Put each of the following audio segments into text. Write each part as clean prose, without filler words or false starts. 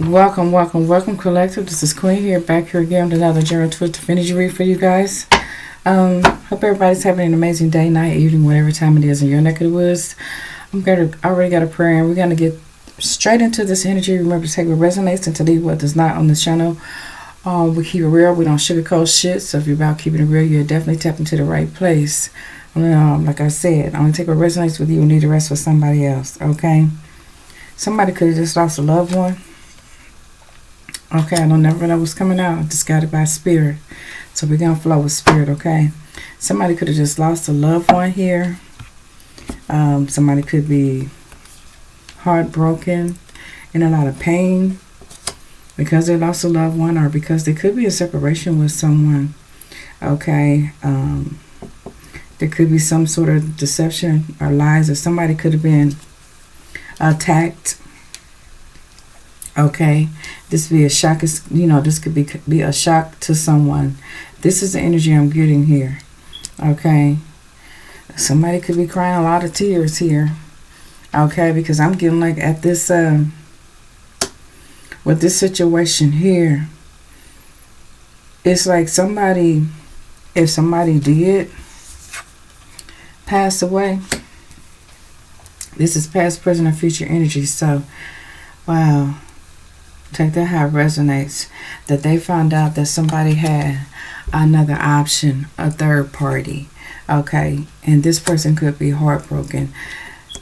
Welcome, welcome, welcome, collective. This is Queen here, back here again with another General Twist of Energy read for you guys. Hope everybody's having an amazing day, night, evening, whatever time it is in your neck of the woods. Already got a prayer, and we're gonna get straight into this energy. Remember to take what resonates and to leave what does not on this channel. We keep it real. We don't sugarcoat shit. So if you're about keeping it real, you're definitely tapping into the right place. Like I said, only take what resonates with you and leave the rest with somebody else. Okay. Somebody could have just lost a loved one. Okay, I don't never know what's coming out. Just guided by spirit. So we're going to flow with spirit, okay? Somebody could have just lost a loved one here. Somebody could be heartbroken, in a lot of pain because they lost a loved one, or because they could be in separation with someone, okay? There could be some sort of deception or lies, or somebody could have been attacked. Okay, this be a shock. This could be a shock to someone. This is the energy I'm getting here. Okay, somebody could be crying a lot of tears here. Okay, because I'm getting like at this with this situation here, it's like somebody, if somebody did pass away, this is past, present, and future energy. So, wow. Take that how it resonates. That they found out that somebody had another option, a third party. Okay. And this person could be heartbroken.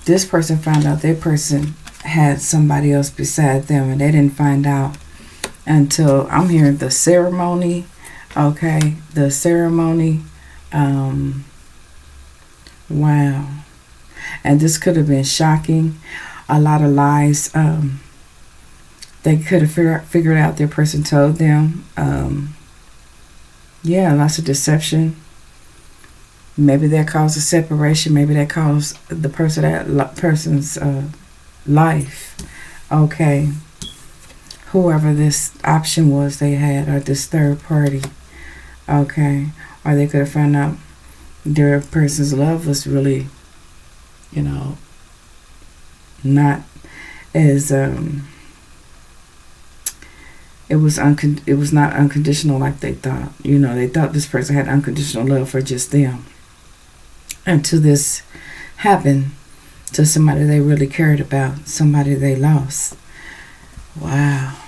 This person found out their person had somebody else beside them, and they didn't find out until I'm hearing the ceremony. Okay. The ceremony. Wow. And this could have been shocking. A lot of lies. They could have figured out their person told them. Yeah, lots of deception. Maybe that caused a separation. Maybe that caused the person's life. Okay. Whoever this option was they had, or this third party. Okay. Or they could have found out their person's love was really, not as it was not unconditional like they thought. They thought this person had unconditional love for just them. Until this happened to somebody they really cared about, somebody they lost. Wow.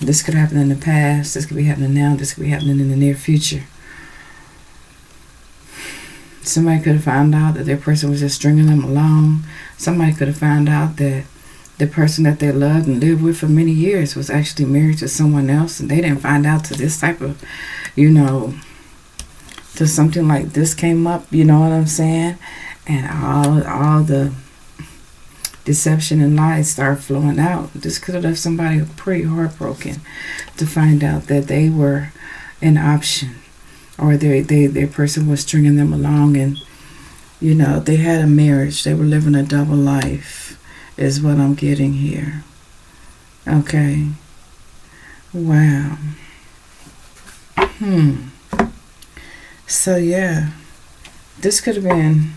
This could happen in the past. This could be happening now. This could be happening in the near future. Somebody could have found out that their person was just stringing them along. Somebody could have found out that the person that they loved and lived with for many years was actually married to someone else, and they didn't find out till this type of, till something like this came up, you know what I'm saying? And all the deception and lies start flowing out. This could have left somebody pretty heartbroken to find out that they were an option, or their person was stringing them along, and, they had a marriage. They were living a double life. Is what I'm getting here. Okay. Wow. So yeah, this could have been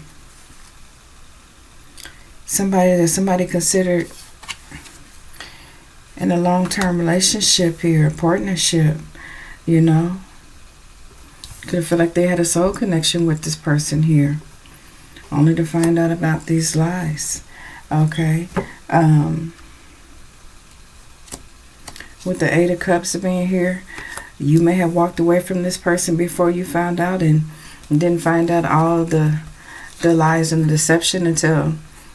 somebody considered in a long-term relationship here, a partnership. Could have felt like they had a soul connection with this person here, only to find out about these lies. Okay. With the Eight of Cups being here, you may have walked away from this person before you found out, and didn't find out all the lies and the deception until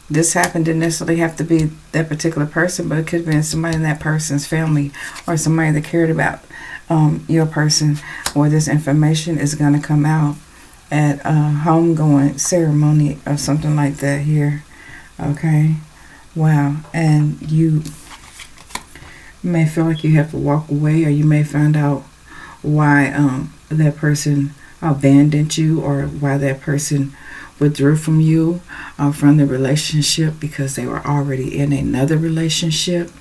this happened. Didn't necessarily have to be that particular person, but it could have been somebody in that person's family, or somebody that cared about your person, where this information is going to come out at a homegoing ceremony or something like that here. Okay. Wow. And you may feel like you have to walk away, or you may find out why that person abandoned you, or why that person withdrew from you, from the relationship, because they were already in another relationship.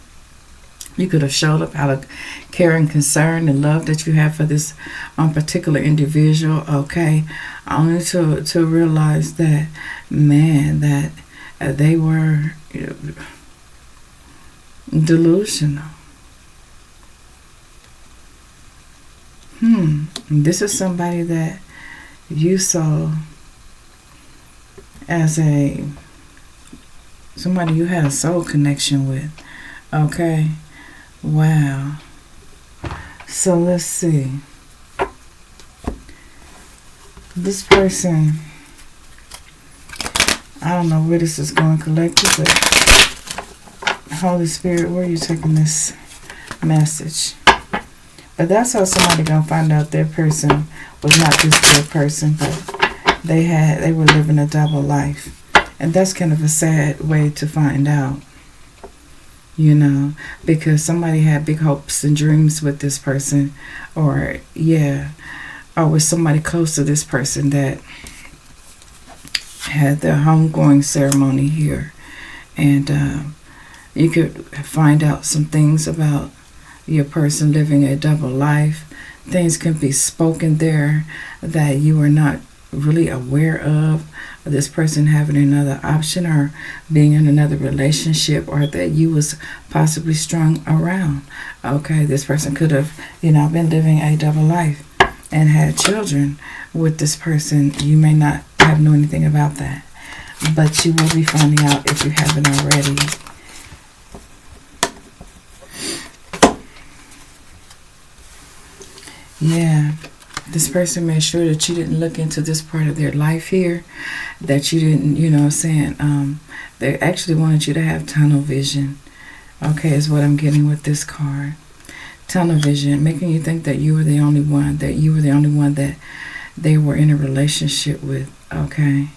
You could have showed up out of care and concern and love that you have for this particular individual. Okay. Only to realize that, man, that they were delusional. This is somebody that you saw as somebody you had a soul connection with. Okay. Wow. So let's see. This person, I don't know where this is going collectively, but Holy Spirit, where are you taking this message? But that's how somebody gonna find out their person was not this good person, but they were living a double life. And that's kind of a sad way to find out, you know, because somebody had big hopes and dreams with this person, or with somebody close to this person that had their homegoing ceremony here. And you could find out some things about your person living a double life. Things can be spoken there that you are not really aware of. This person having another option or being in another relationship, or that you was possibly strung around. Okay, this person could have, been living a double life and had children with this person. You may not have known anything about that, but you will be finding out if you haven't already. Yeah, this person made sure that you didn't look into this part of their life here, that you didn't, they actually wanted you to have tunnel vision. Okay, is what I'm getting with this card. Tunnel vision, making you think that you were the only one, that they were in a relationship with. Okay.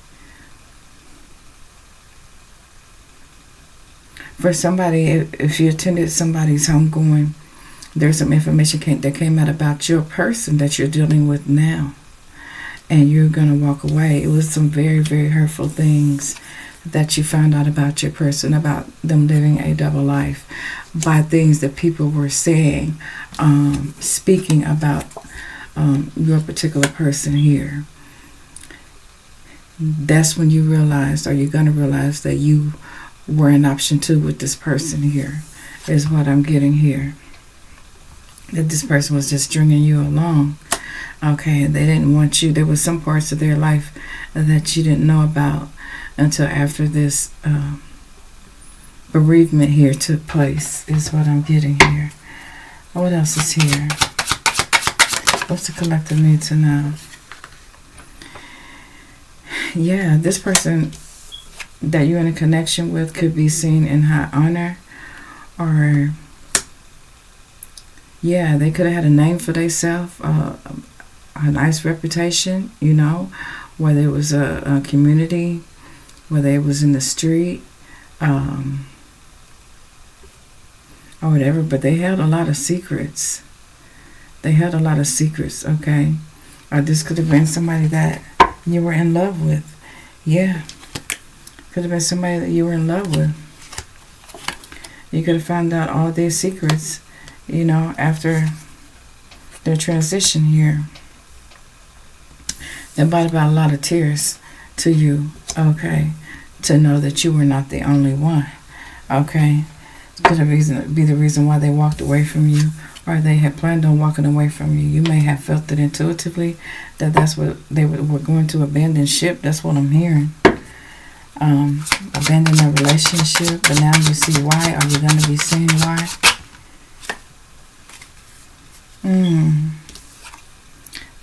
For somebody, if you attended somebody's homegoing, there's some information that came out about your person that you're dealing with now, and you're going to walk away. It was some very, very hurtful things that you found out about your person, about them living a double life, by things that people were saying, speaking about your particular person here. That's when you realized, or you're going to realize, that you were an option two with this person here, is what I'm getting here. That this person was just stringing you along. Okay, they didn't want you. There was some parts of their life that you didn't know about until after this bereavement here took place, is what I'm getting here. What else is here? What's the collective need to know? Yeah, this person that you're in a connection with could be seen in high honor, or they could have had a name for themselves, a nice reputation, whether it was a community, whether it was in the street, or whatever, but they held a lot of secrets. Okay? Or this could have been somebody that you were in love with. Yeah. Could have been somebody that you were in love with. You could have found out all their secrets, after their transition here. That brought about a lot of tears to you, okay, to know that you were not the only one, okay. Could have be the reason why they walked away from you, or they had planned on walking away from you. You may have felt it intuitively that that's what they were going to abandon ship. That's what I'm hearing. Abandon a relationship, but now you see why. Are you going to be seeing why?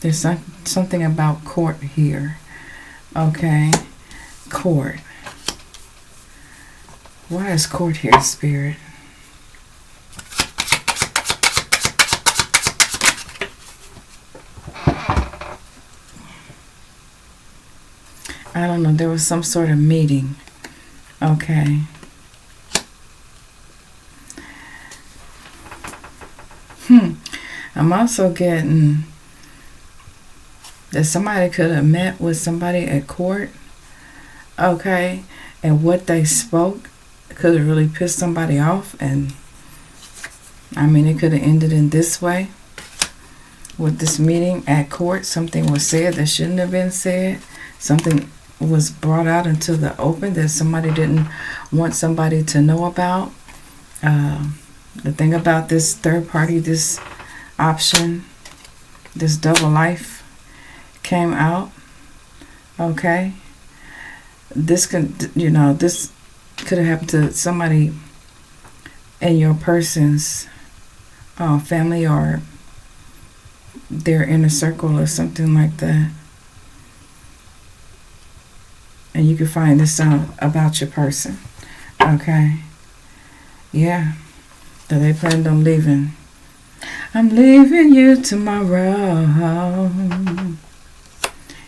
There's something about court here. Okay, court. Why is court here, Spirit? I don't know. There was some sort of meeting. Okay. I'm also getting that somebody could have met with somebody at court. Okay. And what they spoke could have really pissed somebody off. And it could have ended in this way. With this meeting at court, something was said that shouldn't have been said. Something was brought out into the open that somebody didn't want somebody to know about. The thing about this third party, this option, this double life came out. Okay. This could, you know, this could have happened to somebody in your person's family or their inner circle or something like that. And you can find this out about your person. Okay. Yeah. That they planned on leaving. I'm leaving you tomorrow.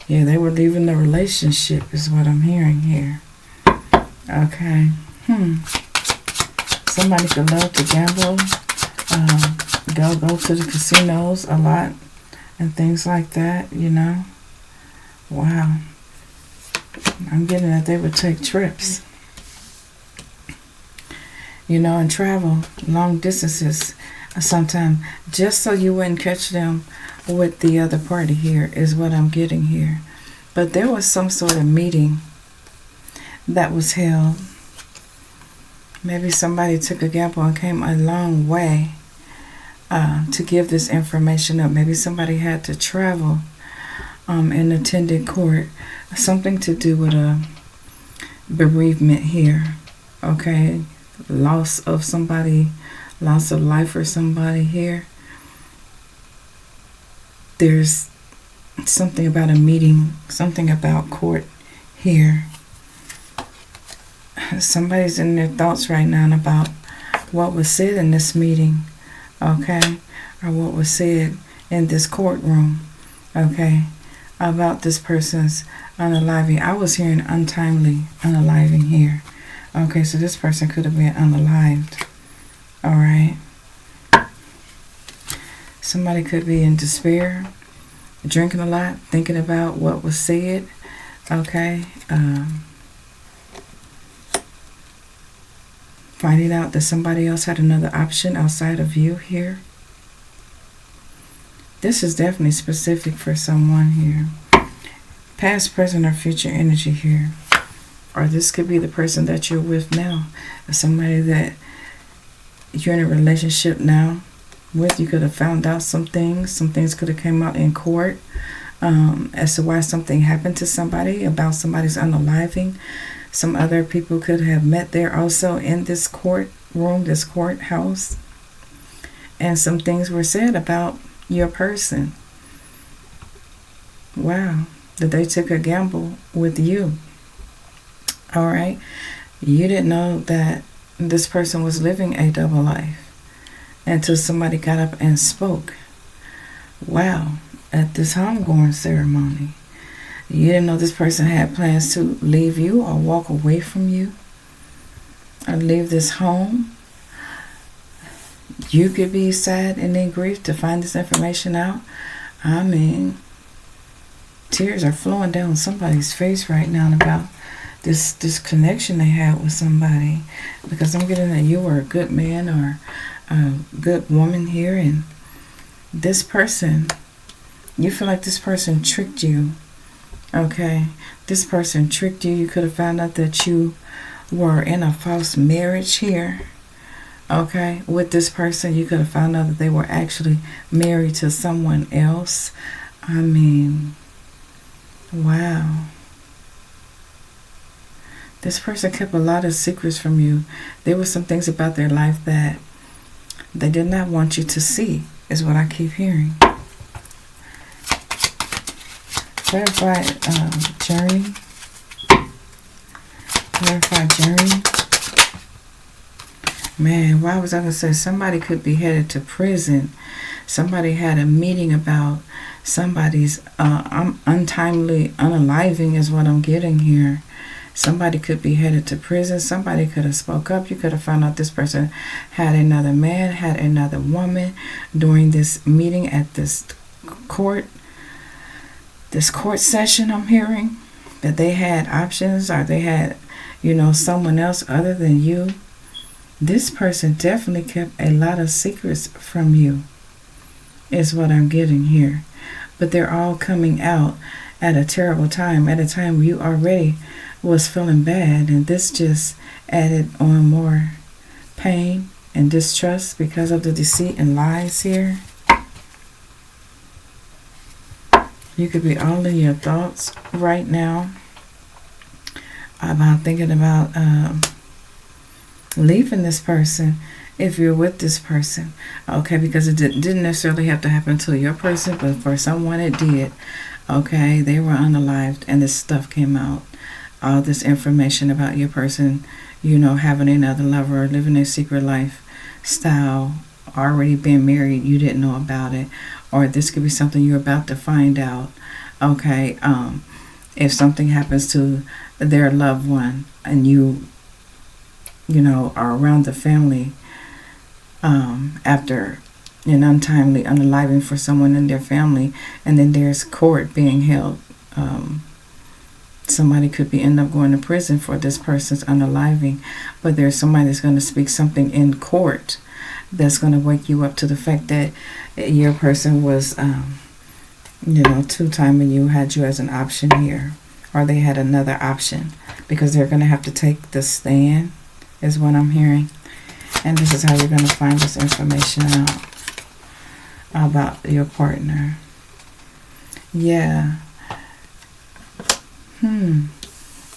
Yeah, they were leaving the relationship is what I'm hearing here. Okay. Somebody could love to gamble. Go to the casinos a lot and things like that, you know. Wow. I'm getting that they would take trips. You know, and travel long distances sometimes just so you wouldn't catch them with the other party here is what I'm getting here. But there was some sort of meeting that was held. Maybe somebody took a gamble and came a long way to give this information up. Maybe somebody had to travel and attended court. Something to do with a bereavement here. Okay. Loss of somebody, loss of life for somebody here. There's something about a meeting, something about court here. Somebody's in their thoughts right now about what was said in this meeting, okay, or what was said in this courtroom, okay, about this person's unaliving. I was hearing untimely unaliving here. Okay, so this person could have been unalived. All right. Somebody could be in despair, drinking a lot, thinking about what was said. Okay. Finding out that somebody else had another option outside of you here. This is definitely specific for someone here. Past, present, or future energy here. Or this could be the person that you're with now. Somebody that you're in a relationship now with. You could have found out some things. Some things could have come out in court as to why something happened to somebody, about somebody's unaliving. Some other people could have met there also in this courtroom, this courthouse. And some things were said about your person. Wow. That they took a gamble with you. All right. You didn't know that this person was living a double life until somebody got up and spoke. Wow. At this homegoing ceremony. You didn't know this person had plans to leave you or walk away from you or leave this home. You could be sad and in grief to find this information out. I mean, tears are flowing down somebody's face right now about this connection they had with somebody, because I'm getting that you were a good man or a good woman here, and this person, you feel like this person tricked you. Okay, this person tricked you. You could have found out that you were in a false marriage here. Okay, with this person, you could have found out that they were actually married to someone else. I mean, wow. This person kept a lot of secrets from you. There were some things about their life that they did not want you to see, is what I keep hearing. Clarify journey. Clarify journey. Man, why was I going to say somebody could be headed to prison? Somebody had a meeting about somebody's untimely unaliving is what I'm getting here. Somebody could be headed to prison. Somebody could have spoke up. You could have found out this person had another man, had another woman during this meeting at this court session. I'm hearing that they had options, or they had, someone else other than you. This person definitely kept a lot of secrets from you, is what I'm getting here. But they're all coming out at a terrible time, at a time where you already was feeling bad, and this just added on more pain and distrust because of the deceit and lies here. You could be all in your thoughts right now about thinking about leaving this person if you're with this person. Okay, because it didn't necessarily have to happen to your person, but for someone it did. Okay, they were unalived and this stuff came out. All this information about your person, having another lover, living a secret lifestyle, already been married, you didn't know about it. Or this could be something you're about to find out. Okay, if something happens to their loved one and you are around the family after an untimely unaliving for someone in their family, and then there's court being held. Somebody could end up going to prison for this person's unaliving, but there's somebody that's going to speak something in court that's going to wake you up to the fact that your person was, two-timing you, had you as an option here, or they had another option, because they're going to have to take the stand, is what I'm hearing. And this is how you're going to find this information out about your partner. Yeah.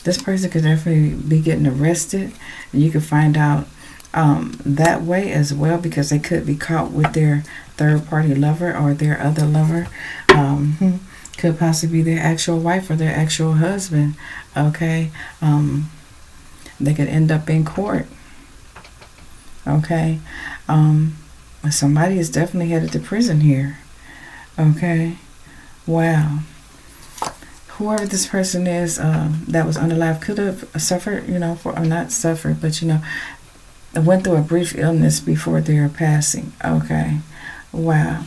This person could definitely be getting arrested. You could find out that way as well, because they could be caught with their third-party lover or their other lover. Could possibly be their actual wife or their actual husband. Okay. They could end up in court. Okay. Somebody is definitely headed to prison here. Okay. Wow. Whoever this person is that was unalive could have suffered, or not suffered, but, went through a brief illness before their passing. Okay. Wow.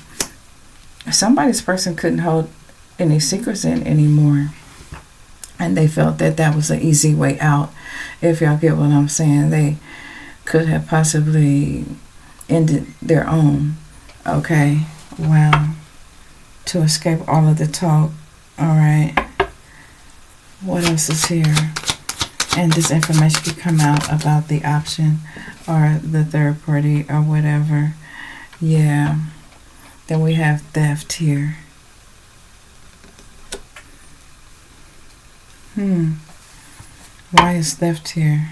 Somebody's person couldn't hold any secrets in anymore. And they felt that that was an easy way out. If y'all get what I'm saying, they could have possibly ended their own. Okay. Wow. To escape all of the talk. All right. What else is here? And this information could come out about the option or the third party or whatever. Yeah. Then we have theft here. Why is theft here?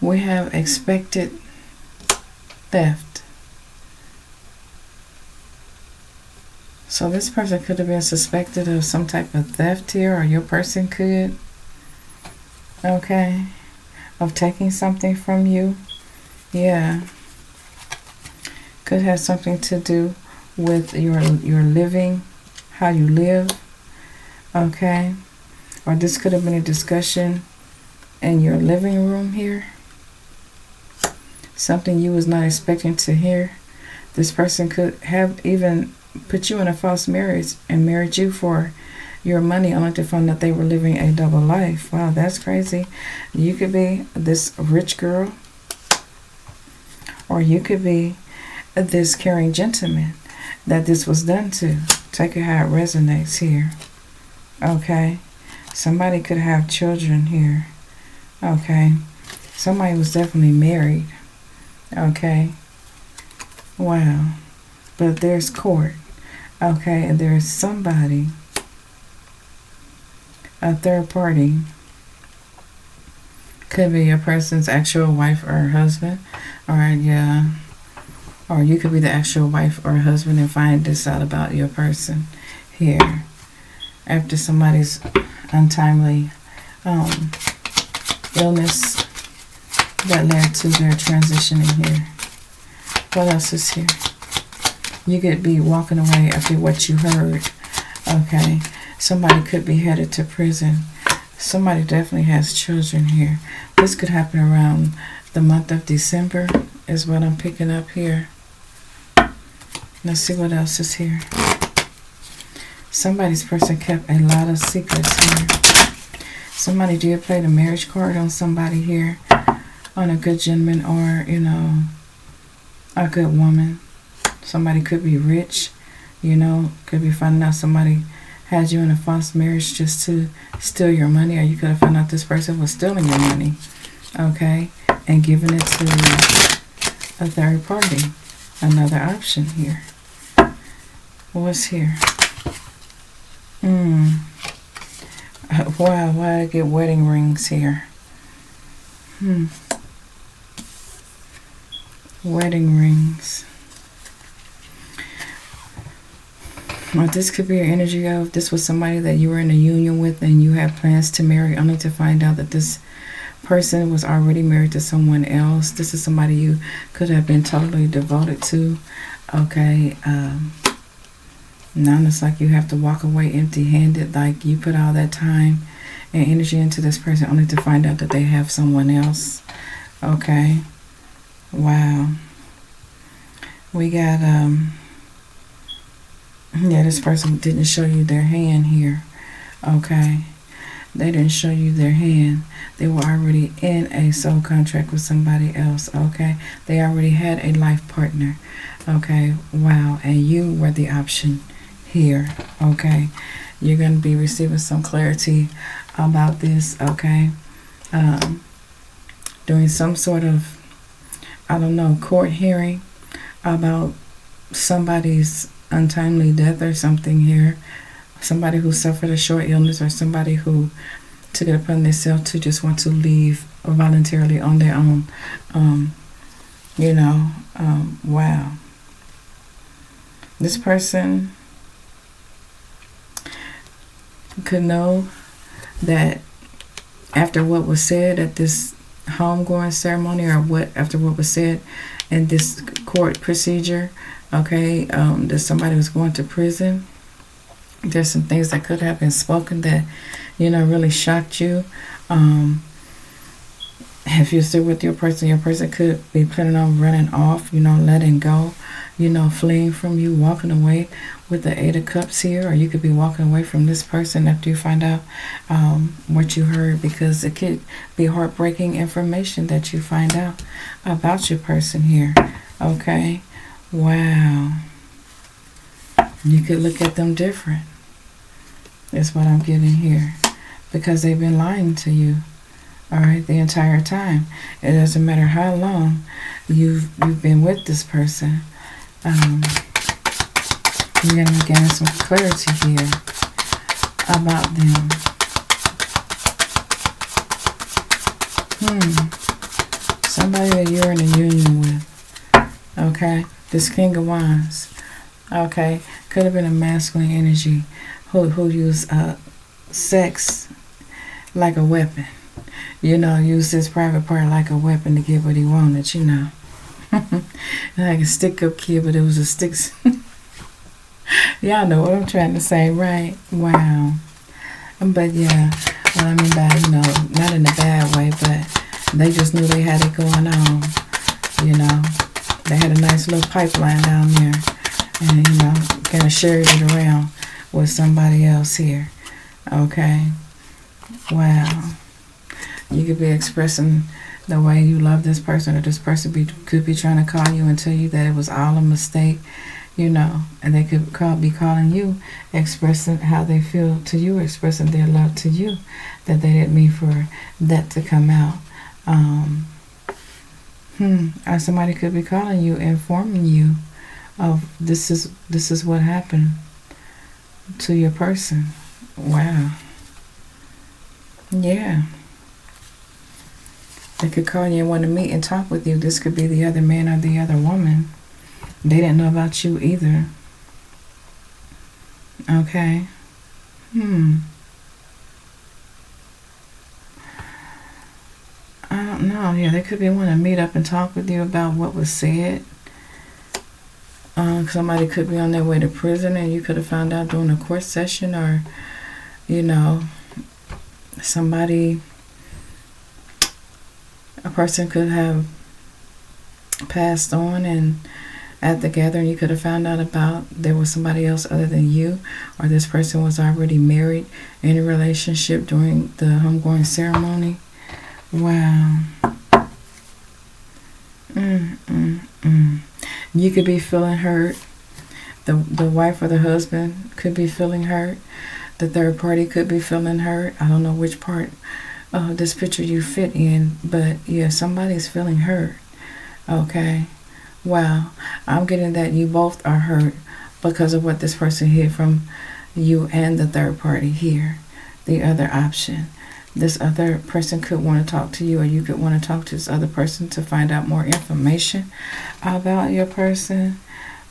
We have expected theft. So this person could have been suspected of some type of theft here, or your person could. Okay. Of taking something from you. Yeah. Could have something to do with your living, how you live. Okay. Or this could have been a discussion in your living room here. Something you was not expecting to hear. This person could have even put you in a false marriage and married you for your money, only to find that they were living a double life. Wow, that's crazy. You could be this rich girl, or you could be this caring gentleman that this was done to. Take it how it resonates here. Okay. Somebody could have children here. Okay. Somebody was definitely married. Okay. Wow. But there's court. Okay. And there's somebody, a third party. Could be a person's actual wife or husband. Alright, yeah. Or you could be the actual wife or husband and find this out about your person here. After somebody's untimely illness that led to their transitioning here. What else is here? You could be walking away after what you heard. Okay. Somebody could be headed to prison. Somebody definitely has children here. This could happen around the month of December is what I'm picking up here. Let's see what else is here. Somebody's person kept a lot of secrets here. Somebody did play the marriage card on somebody here. On a good gentleman or, a good woman. Somebody could be rich, could be finding out somebody had you in a false marriage just to steal your money, or you could have found out this person was stealing your money. okay, and giving it to a third party. Another option here. What's here? Wow, why did I get wedding rings here? Wedding rings. Well, this could be your energy of this was somebody that you were in a union with and you had plans to marry, only to find out that this person was already married to someone else. This is somebody you could have been totally devoted to. Okay. Now it's like you have to walk away empty-handed, like you put all that time and energy into this person only to find out that they have someone else. Okay. Wow. We got, yeah, this person didn't show you their hand here. Okay. They didn't show you their hand. They were already in a soul contract with somebody else. Okay. They already had a life partner. Okay. Wow. And you were the option here. Okay. You're going to be receiving some clarity about this. Okay. Doing some sort of, I don't know, court hearing about somebody's untimely death or something here. Somebody who suffered a short illness or somebody who took it upon themselves to just want to leave voluntarily on their own. Wow. This person could know that after what was said at this homegoing ceremony, or after what was said in this court procedure, okay, that somebody was going to prison. There's some things that could have been spoken that, really shocked you. If you're still with your person could be planning on running off, letting go, fleeing from you, walking away with the 8 of Cups here, or you could be walking away from this person after you find out what you heard, because it could be heartbreaking information that you find out about your person here. Okay. Wow. You could look at them different. That's what I'm getting here. Because they've been lying to you. Alright, the entire time. It doesn't matter how long you've been with this person. You're going to gain some clarity here about them. Somebody that you're in a union with. Okay. This King of Wands. Okay. Could have been a masculine energy who used sex like a weapon. Use his private part like a weapon to get what he wanted, Like a stick-up kid, but it was a stick. Y'all know what I'm trying to say, right? Wow. But yeah, what I mean by, not in a bad way, but they just knew they had it going on. They had a nice little pipeline down there. And, kind of shared it around with somebody else here. Okay. Wow. You could be expressing the way you love this person, or this person could be trying to call you and tell you that it was all a mistake, and they could be calling you, expressing how they feel to you, expressing their love to you, that they didn't mean for that to come out. Or somebody could be calling you, informing you of this is what happened to your person. Wow. Yeah. They could call you and want to meet and talk with you. This could be the other man or the other woman. They didn't know about you either. Okay. I don't know. Yeah, they could be wanting to meet up and talk with you about what was said. Somebody could be on their way to prison and you could have found out during a court session, or, a person could have passed on, and at the gathering you could have found out about there was somebody else other than you, or this person was already married in a relationship during the homegoing ceremony. Wow. You could be feeling hurt. The wife or the husband could be feeling hurt. The third party could be feeling hurt. I don't know which part this picture you fit in, but yeah, somebody's feeling hurt. Okay. Wow. I'm getting that you both are hurt because of what this person hid from you and the third party here. The other option. This other person could want to talk to you, or you could want to talk to this other person to find out more information about your person.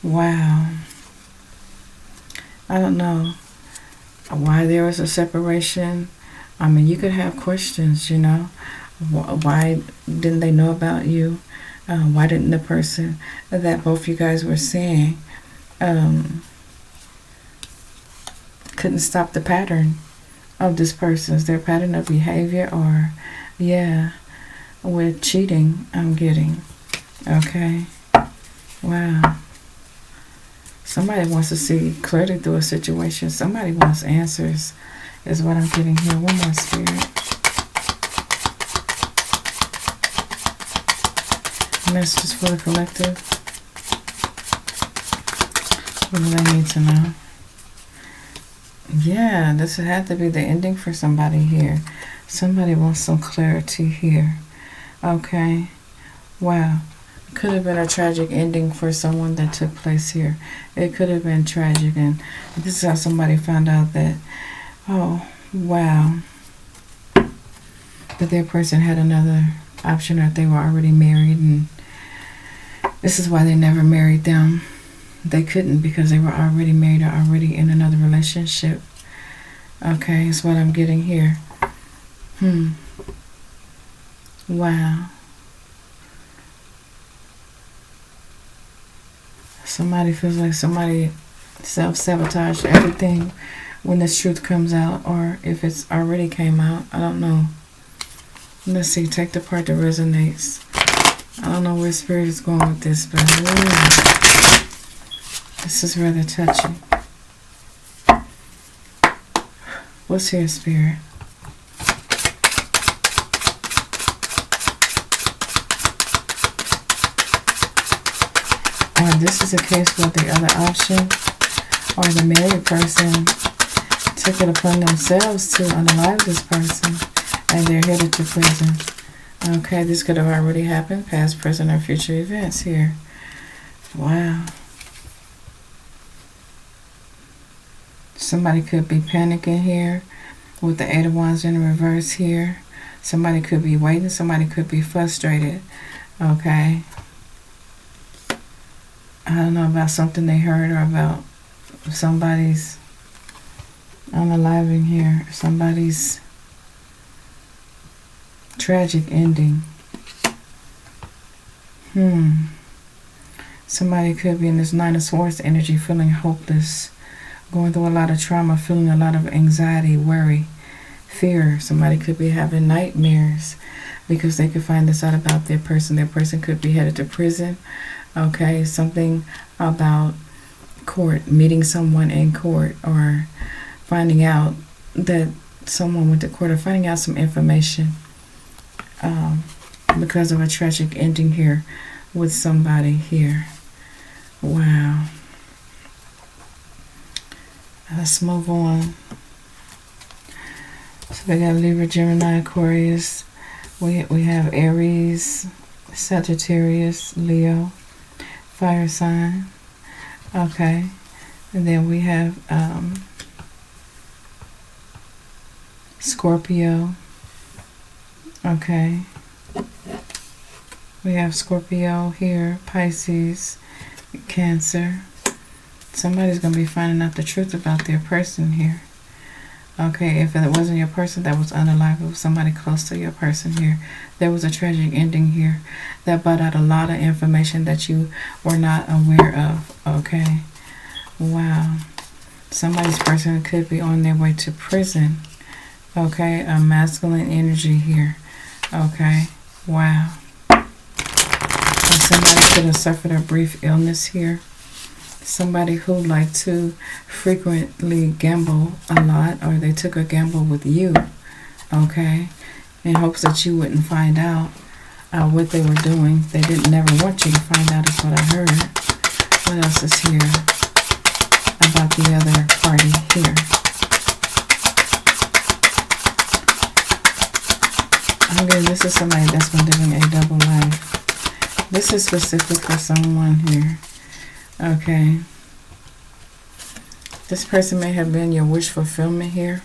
Wow. I don't know why there was a separation. I mean, you could have questions, you know. Why didn't they know about you? Why didn't the person that both you guys were seeing couldn't stop the pattern of this person? Is their pattern of behavior, or yeah, with cheating I'm getting. Okay. Wow. Somebody wants to see clearly through a situation. Somebody wants answers is what I'm getting here. One more, Spirit. Messages for the collective. What do they need to know? Yeah, this had to be the ending for somebody here. Somebody wants some clarity here. Okay. Wow. Could have been a tragic ending for someone that took place here. It could have been tragic, and this is how somebody found out that, oh, wow, that their person had another option, or they were already married, and this is why they never married them. They couldn't, because they were already married or already in another relationship. Okay, is what I'm getting here. Wow. Somebody feels like somebody self-sabotaged everything when this truth comes out, or if it's already came out. I don't know. Let's see. Take the part that resonates. I don't know where Spirit is going with this, but this is rather touching. What's here, Spirit? This is a case where the other option, or the married person, took it upon themselves to unalive this person, and they're headed to prison. Okay, this could have already happened, past, present, or future events here. Wow. Somebody could be panicking here with the Eight of Wands in reverse here. Somebody could be waiting. Somebody could be frustrated. Okay. I don't know, about something they heard, or about somebody's unaliving here. Somebody's tragic ending. Somebody could be in this Nine of Swords energy, feeling hopeless, going through a lot of trauma, feeling a lot of anxiety, worry, fear. Somebody could be having nightmares because they could find this out about their person. Their person could be headed to prison. Okay, something about court, meeting someone in court, or finding out that someone went to court, or finding out some information because of a tragic ending here with somebody here. Wow. Let's move on. So we got Libra, Gemini, Aquarius. We have Aries, Sagittarius, Leo, fire sign. Okay. And then we have Scorpio. Okay. We have Scorpio here, Pisces, Cancer. Somebody's going to be finding out the truth about their person here. Okay, if it wasn't your person that was unalive, it was somebody close to your person here. There was a tragic ending here that brought out a lot of information that you were not aware of. Okay, wow. Somebody's person could be on their way to prison. Okay, a masculine energy here. Okay, wow. Somebody could have suffered a brief illness here. Somebody who liked to frequently gamble a lot, or they took a gamble with you, okay, in hopes that you wouldn't find out what they were doing. They didn't never want you to find out, is what I heard. What else is here about the other party here? I'm getting this is somebody that's been living a double life. This is specific for someone here. Okay. This person may have been your wish fulfillment here.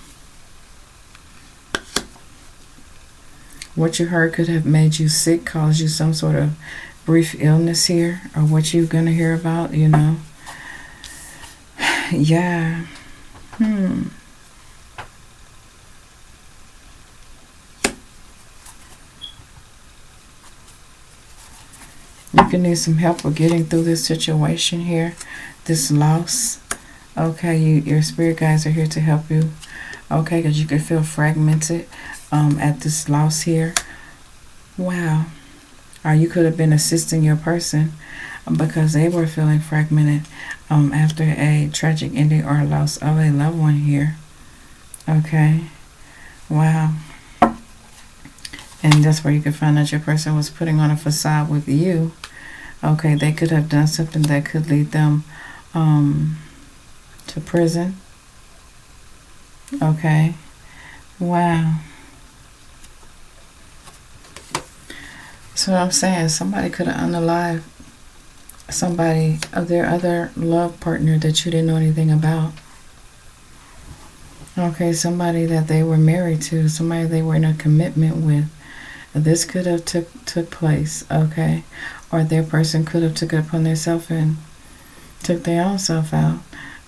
What you heard could have made you sick, caused you some sort of brief illness here, or what you're going to hear about, you know. Yeah. You can need some help with getting through this situation here, this loss. Okay, your spirit guides are here to help you. Okay, because you can feel fragmented at this loss here. Wow. Or you could have been assisting your person because they were feeling fragmented after a tragic ending or loss of a loved one here. Okay. Wow. And that's where you can find out your person was putting on a facade with you. Okay, they could have done something that could lead them to prison. Okay. Wow. So I'm saying somebody could have unalived somebody of their other love partner that you didn't know anything about. Okay, somebody that they were married to, somebody they were in a commitment with. This could have took place, okay? Or their person could have took it upon themselves and took their own self out,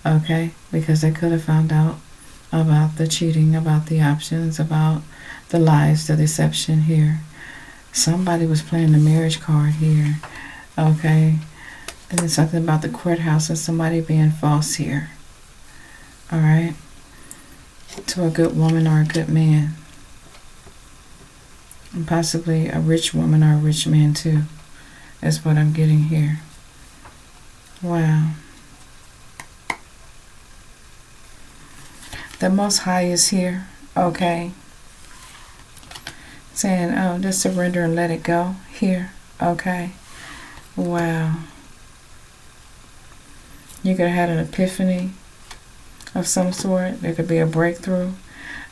okay? Because they could have found out about the cheating, about the options, about the lies, the deception here. Somebody was playing the marriage card here, okay? And then something about the courthouse and somebody being false here, all right? To a good woman or a good man. And possibly a rich woman or a rich man too. That's what I'm getting here. Wow. The Most High is here. Okay. Saying, oh, just surrender and let it go. Here. Okay. Wow. You could have had an epiphany of some sort. There could be a breakthrough.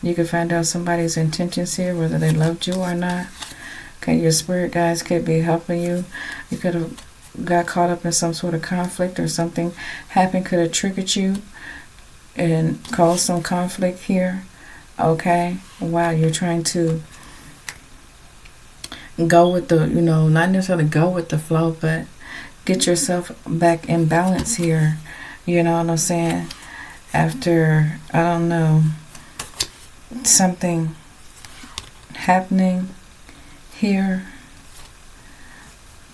You could find out somebody's intentions here, whether they loved you or not. Okay, your spirit guides could be helping you. You could have got caught up in some sort of conflict or something happened, could have triggered you and caused some conflict here. Okay, wow, you're trying to go with the, you know, not necessarily go with the flow, but get yourself back in balance here. You know what I'm saying? After, I don't know, something happening here,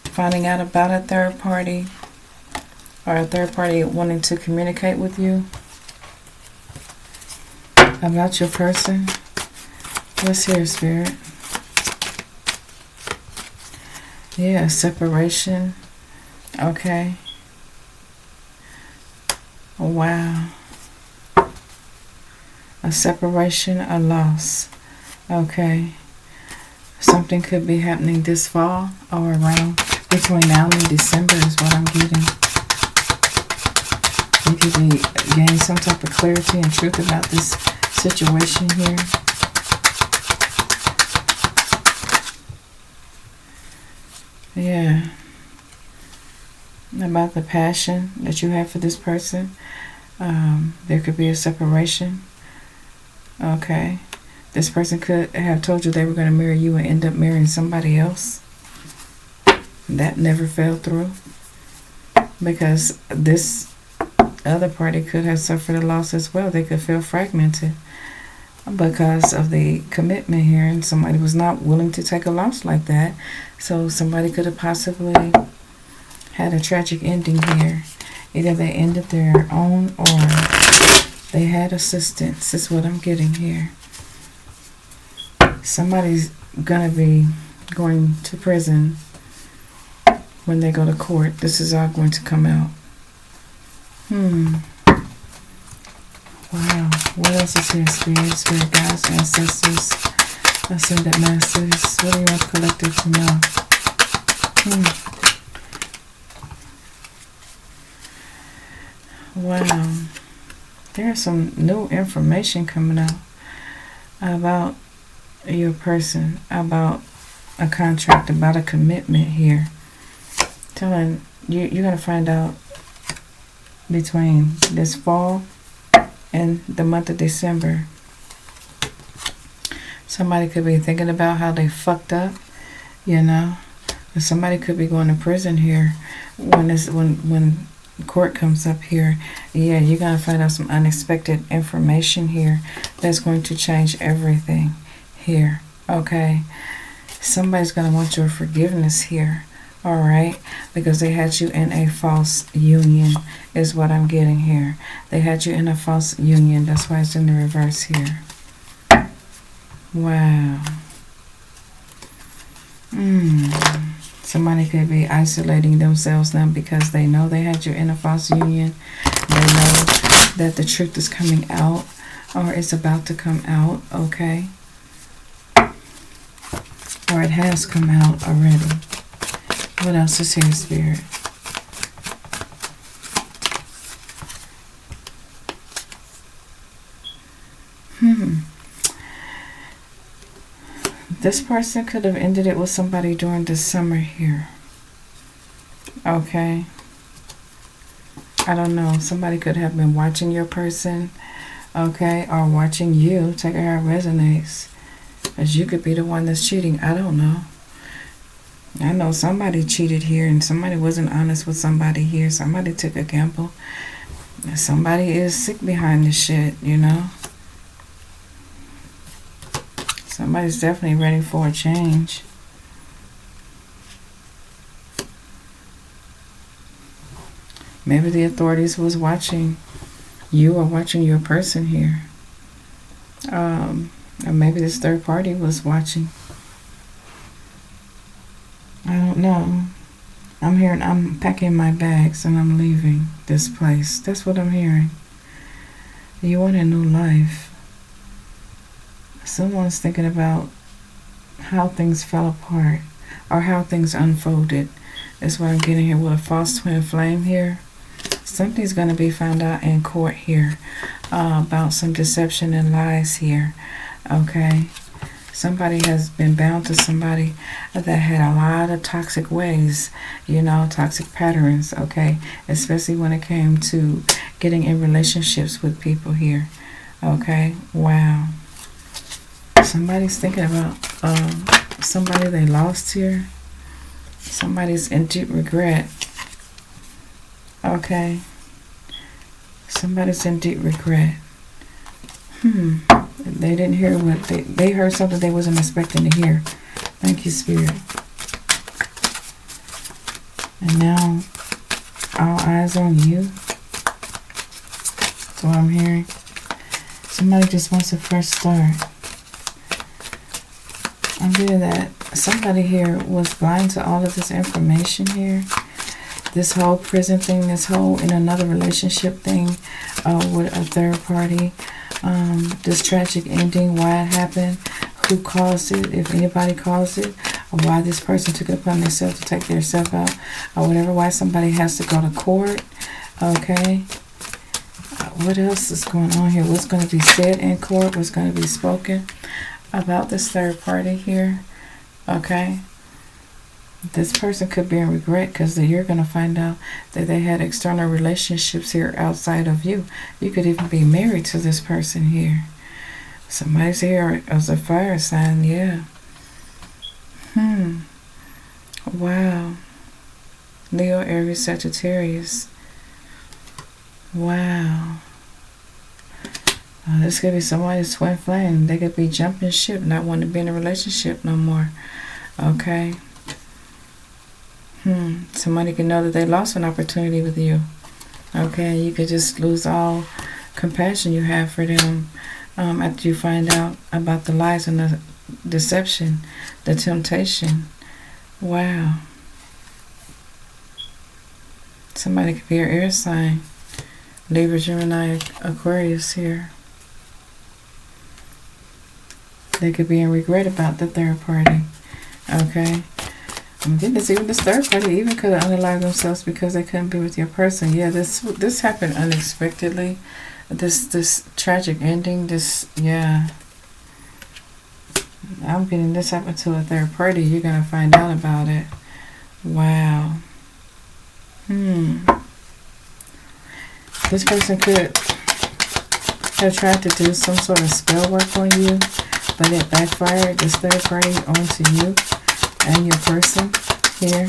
finding out about a third party or a third party wanting to communicate with you about your person. What's here, Spirit? Yeah, separation. Okay. Wow. A separation, a loss. Okay. Something could be happening this fall or around between now and December is what I'm getting. You could be gaining some type of clarity and truth about this situation here. Yeah. About the passion that you have for this person. There could be a separation. Okay. This person could have told you they were going to marry you and end up marrying somebody else. That never fell through. Because this other party could have suffered a loss as well. They could feel fragmented because of the commitment here. And somebody was not willing to take a loss like that. So somebody could have possibly had a tragic ending here. Either they ended their own or they had assistance, is what I'm getting here. Somebody's going to be going to prison when they go to court. This is all going to come out. Wow. What else is here? Spirit guides, ancestors, ascended masters. What do you want the collective to know? Wow. There's some new information coming out about your person about a contract, about a commitment here. Telling you, you're going to find out between this fall and the month of December. Somebody could be thinking about how they fucked up, you know. And somebody could be going to prison here when court comes up here. Yeah, you're going to find out some unexpected information here that's going to change everything here, okay? Somebody's going to want your forgiveness here, all right? Because they had you in a false union is what I'm getting here. They had you in a false union. That's why it's in the reverse here. Wow. Somebody could be isolating themselves now because they know they had you in a false union. They know that the truth is coming out or it's about to come out, okay? Or it has come out already. What else is here, Spirit? This person could have ended it with somebody during the summer here. Okay. I don't know. Somebody could have been watching your person. Okay. Or watching you. Take it how it resonates. As you could be the one that's cheating. I don't know. I know somebody cheated here and somebody wasn't honest with somebody here. Somebody took a gamble. Somebody is sick behind this shit, you know. Somebody's definitely ready for a change. Maybe the authorities was watching you or watching your person here. Or maybe this third party was watching. I don't know. I'm hearing I'm packing my bags and I'm leaving this place. That's what I'm hearing. You want a new life. Someone's thinking about how things fell apart or how things unfolded. That's what I'm getting here with a false twin flame here. Something's going to be found out in court here about some deception and lies here. Okay. Somebody has been bound to somebody that had a lot of toxic ways, you know, toxic patterns, okay? Especially when it came to getting in relationships with people here. Okay. Wow. Somebody's thinking about somebody they lost here. Somebody's in deep regret. Okay. Somebody's in deep regret. They didn't hear what they heard something they wasn't expecting to hear. Thank you, Spirit. And now all eyes on you. That's what I'm hearing. Somebody just wants a fresh start. I'm getting that somebody here was blind to all of this information here. This whole prison thing, this whole in another relationship thing with a third party. This tragic ending, why it happened, who caused it, if anybody caused it, or why this person took it upon themselves to take themselves out, or whatever, why somebody has to go to court. Okay. What else is going on here? What's going to be said in court? What's going to be spoken about this third party here? Okay. This person could be in regret because you're going to find out that they had external relationships here outside of you. You could even be married to this person here. Somebody's here as a fire sign, yeah. Wow. Leo, Aries, Sagittarius. Wow. This could be somebody's twin flame. They could be jumping ship, not wanting to be in a relationship no more. Okay. Somebody can know that they lost an opportunity with you. Okay, you could just lose all compassion you have for them after you find out about the lies and the deception, the temptation. Wow. Somebody could be your air sign. Libra, Gemini, Aquarius here. They could be in regret about the third party. Okay. I'm getting this, even this third party even could have unalived themselves because they couldn't be with your person. Yeah, this happened unexpectedly. This tragic ending, yeah. I'm getting this happened to a third party. You're going to find out about it. Wow. This person could have tried to do some sort of spell work on you, but it backfired, this third party, onto you and your person here.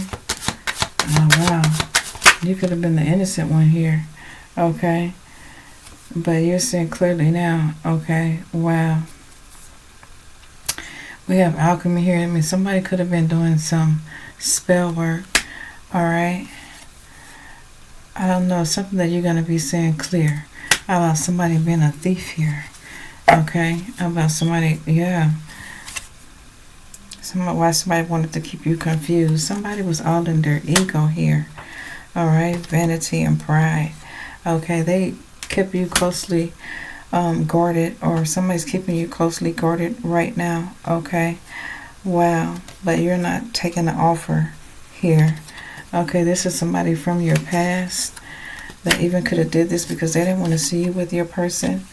Oh, wow. You could have been the innocent one here. Okay. But you're seeing clearly now. Okay. Wow. We have alchemy here. I mean, somebody could have been doing some spell work. Alright. I don't know. Something that you're going to be seeing clear. About somebody being a thief here. Okay. About somebody, yeah. Why somebody wanted to keep you confused. Somebody was all in their ego here. Alright. Vanity and pride. Okay. They kept you closely guarded, or somebody's keeping you closely guarded right now. Okay. Wow. But you're not taking the offer here. Okay. This is somebody from your past that even could have did this because they didn't want to see you with your person.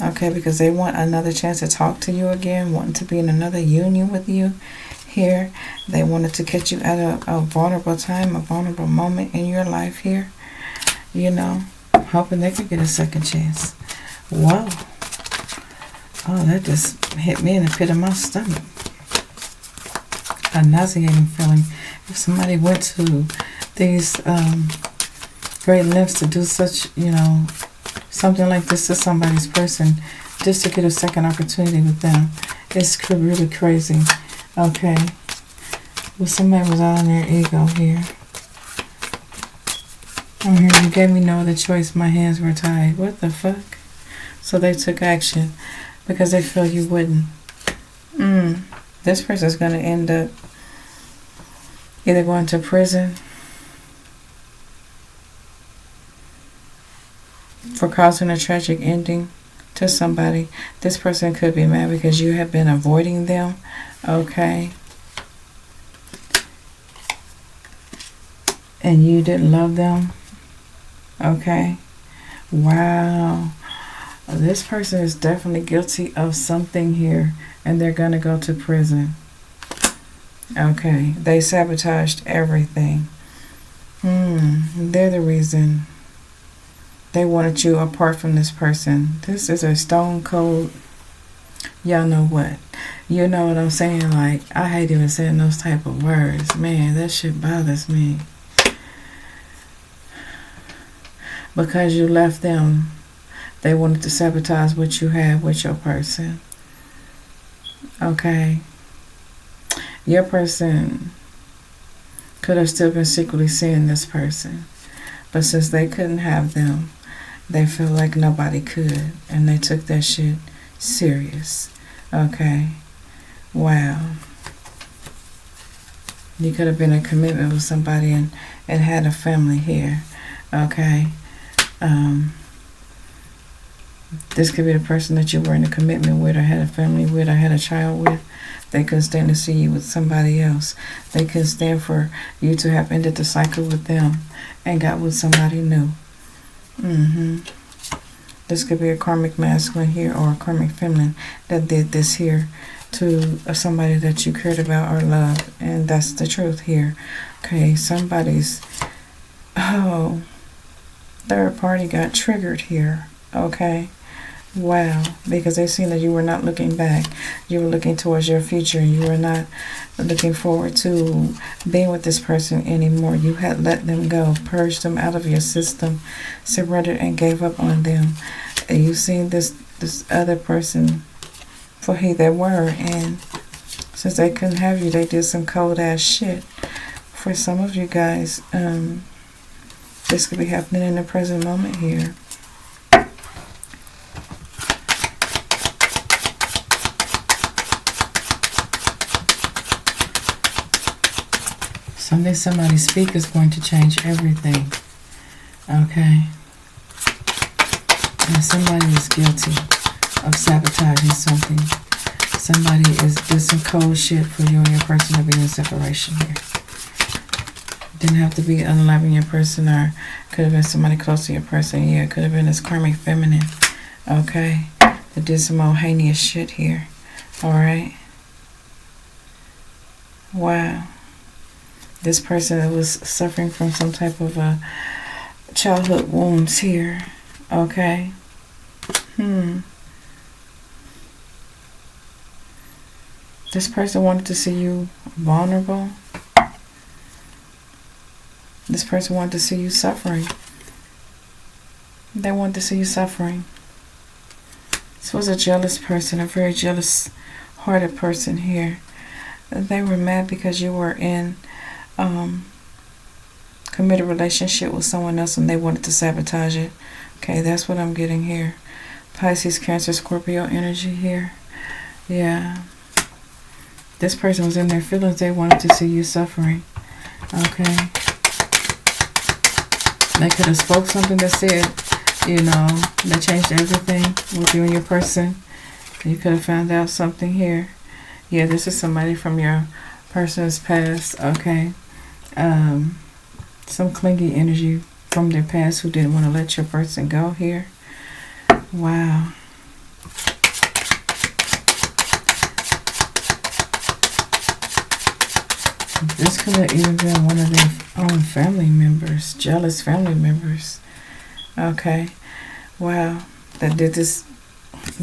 Okay, because they want another chance to talk to you again, wanting to be in another union with you here. They wanted to catch you at a vulnerable time, a vulnerable moment in your life here. You know, hoping they could get a second chance. Wow. Oh, that just hit me in the pit of my stomach. A nauseating feeling. If somebody went to these great lengths to do such, you know, something like this to somebody's person, just to get a second opportunity with them, it's really crazy. Okay. Well, somebody was all in their ego here. I'm here. You gave me no other choice. My hands were tied. What the fuck? So they took action because they feel you wouldn't. This person's going to end up either going to prison for causing a tragic ending to somebody. This person could be mad because you have been avoiding them. Okay. And you didn't love them. Okay. Wow. This person is definitely guilty of something here, and they're going to go to prison. Okay. They sabotaged everything. They're the reason. They wanted you apart from this person. This is a stone cold. Y'all know what? You know what I'm saying? Like, I hate even saying those type of words. Man, that shit bothers me. Because you left them, they wanted to sabotage what you had with your person. Okay? Your person could have still been secretly seeing this person. But since they couldn't have them, they feel like nobody could. And they took that shit serious. Okay? Wow. You could have been in a commitment with somebody and had a family here. Okay? This could be the person that you were in a commitment with, or had a family with, or had a child with. They couldn't stand to see you with somebody else. They couldn't stand for you to have ended the cycle with them and got with somebody new. This could be a karmic masculine here, or a karmic feminine that did this here to somebody that you cared about or loved. And that's the truth here. Okay, somebody's third party got triggered here. Okay. Wow. Because they seen that you were not looking back. You were looking towards your future. You were not looking forward to being with this person anymore. You had let them go, purged them out of your system, surrendered and gave up on them. And you seen this other person for who they were, and since they couldn't have you, they did some cold ass shit. For some of you guys, this could be happening in the present moment here. Something somebody speak is going to change everything. Okay? And somebody is guilty of sabotaging something. Somebody did some cold shit for you and your person to be in separation here. Didn't have to be unloving your person, or could have been somebody close to your person. Yeah, it could have been this karmic feminine. Okay? That did some old heinous shit here. Alright? Wow. This person was suffering from some type of childhood wounds here. Okay. This person wanted to see you vulnerable. This person wanted to see you suffering. They wanted to see you suffering. This was a jealous person, a very jealous-hearted person here. They were mad because you were in committed relationship with someone else and they wanted to sabotage it. Okay, that's what I'm getting here. Pisces, Cancer, Scorpio energy here. Yeah. This person was in their feelings. They wanted to see you suffering. Okay. They could have spoke something that said, you know, that changed everything with you and your person. You could have found out something here. Yeah, this is somebody from your person's past. Okay. Some clingy energy from their past who didn't want to let your person go here. Wow. This could have even been one of their own family members, jealous family members. Okay. Wow. That did this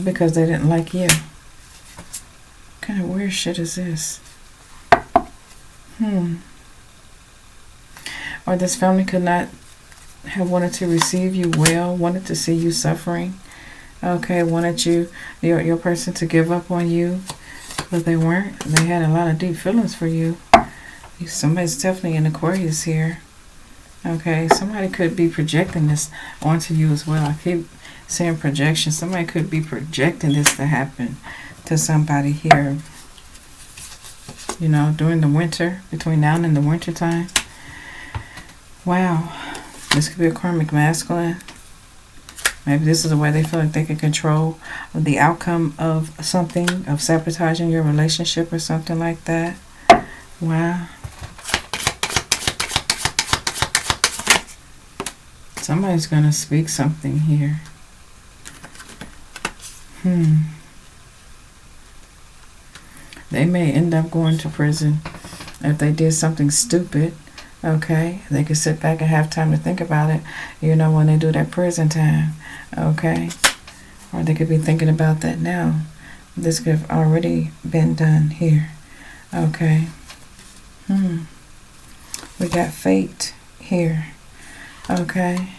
because they didn't like you. What kind of weird shit is this? Or this family could not have wanted to receive you well, wanted to see you suffering. Okay, wanted your person to give up on you, but they weren't. They had a lot of deep feelings for you. Somebody's definitely in Aquarius here. Okay, somebody could be projecting this onto you as well. I keep saying projection. Somebody could be projecting this to happen to somebody here. You know, during the winter, between now and the winter time. Wow. This could be a karmic masculine. Maybe this is the way they feel like they can control the outcome of something, of sabotaging your relationship or something like that. Wow. Somebody's going to speak something here. They may end up going to prison if they did something stupid. Okay, they could sit back and have time to think about it, you know, when they do that prison time. Okay, or they could be thinking about that now. This could have already been done here. Okay. We got fate here. Okay.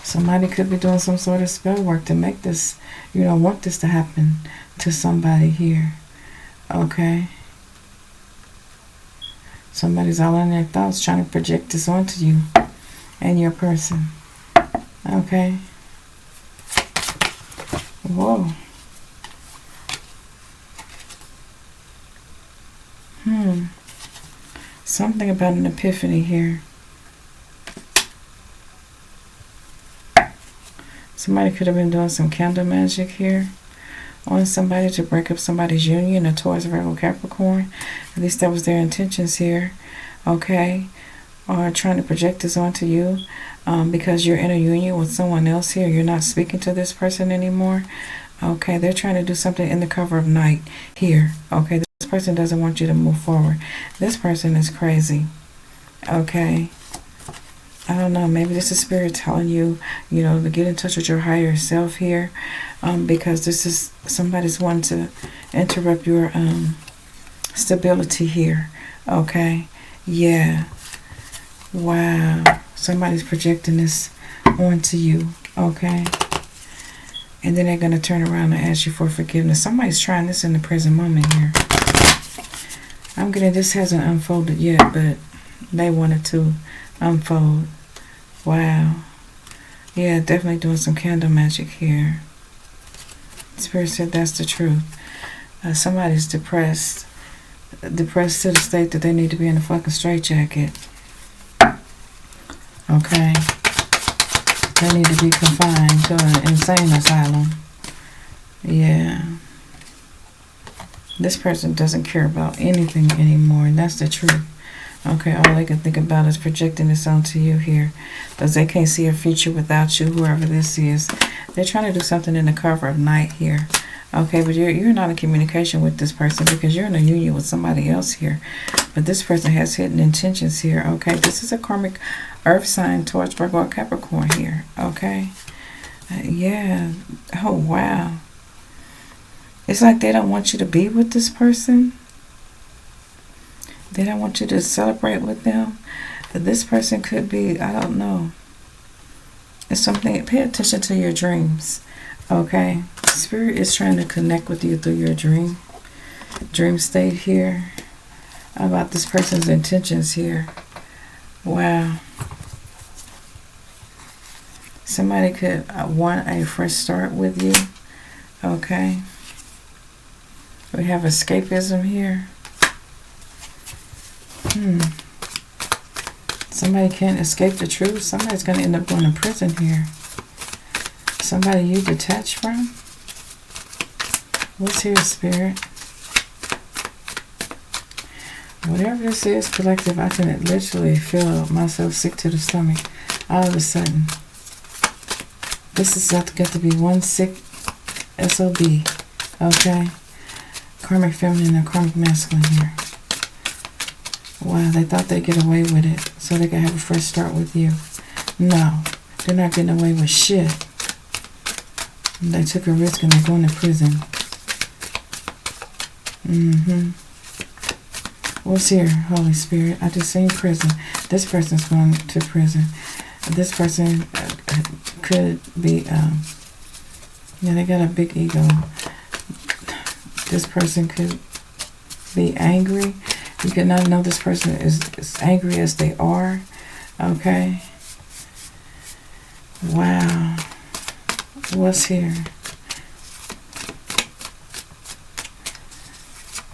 Somebody could be doing some sort of spell work to make this, you know, want this to happen to somebody here. Okay. Somebody's all in their thoughts trying to project this onto you and your person. Okay. Whoa. Something about an epiphany here. Somebody could have been doing some candle magic here on somebody to break up somebody's union, a Taurus, Virgo, Capricorn. At least that was their intentions here. Okay. Or trying to project this onto you because you're in a union with someone else here. You're not speaking to this person anymore. Okay. They're trying to do something in the cover of night here. Okay. This person doesn't want you to move forward. This person is crazy. Okay. I don't know. Maybe this is spirit telling you, you know, to get in touch with your higher self here, because this is somebody's wanting to interrupt your stability here. Okay. Yeah. Wow. Somebody's projecting this onto you. Okay. And then they're going to turn around and ask you for forgiveness. Somebody's trying this in the present moment here. I'm getting this hasn't unfolded yet, but they wanted to unfold. Wow. Yeah, definitely doing some candle magic here. Spirit said that's the truth. Somebody's depressed. Depressed to the state that they need to be in a fucking straitjacket. Okay. They need to be confined to an insane asylum. Yeah. This person doesn't care about anything anymore, and that's the truth. Okay, all they can think about is projecting this onto you here. Because they can't see a future without you, whoever this is. They're trying to do something in the cover of night here. Okay, but you're not in communication with this person because you're in a union with somebody else here. But this person has hidden intentions here. Okay, this is a karmic earth sign towards Virgo or Capricorn here. Okay, yeah. Oh, wow. It's like they don't want you to be with this person. They don't want you to celebrate with them. This person could be, I don't know. It's something, pay attention to your dreams. Okay, Spirit is trying to connect with you through your dream state here, about this person's intentions here. Wow. Somebody could want a fresh start with you. Okay, we have escapism here. Somebody can't escape the truth. Somebody's going to end up going to prison here. Somebody you detach from? What's here, Spirit? Whatever this is, collective, I can literally feel myself sick to the stomach all of a sudden. This is got to be one sick SOB. Okay? Karmic feminine and karmic masculine here. Wow, they thought they'd get away with it so they could have a fresh start with you. No, they're not getting away with shit. They took a risk and they're going to prison. What's here, Holy Spirit? I just seen prison. This person's going to prison. This person could be, yeah, they got a big ego. This person could be angry. You could not know this person is as angry as they are. Okay. Wow. What's here?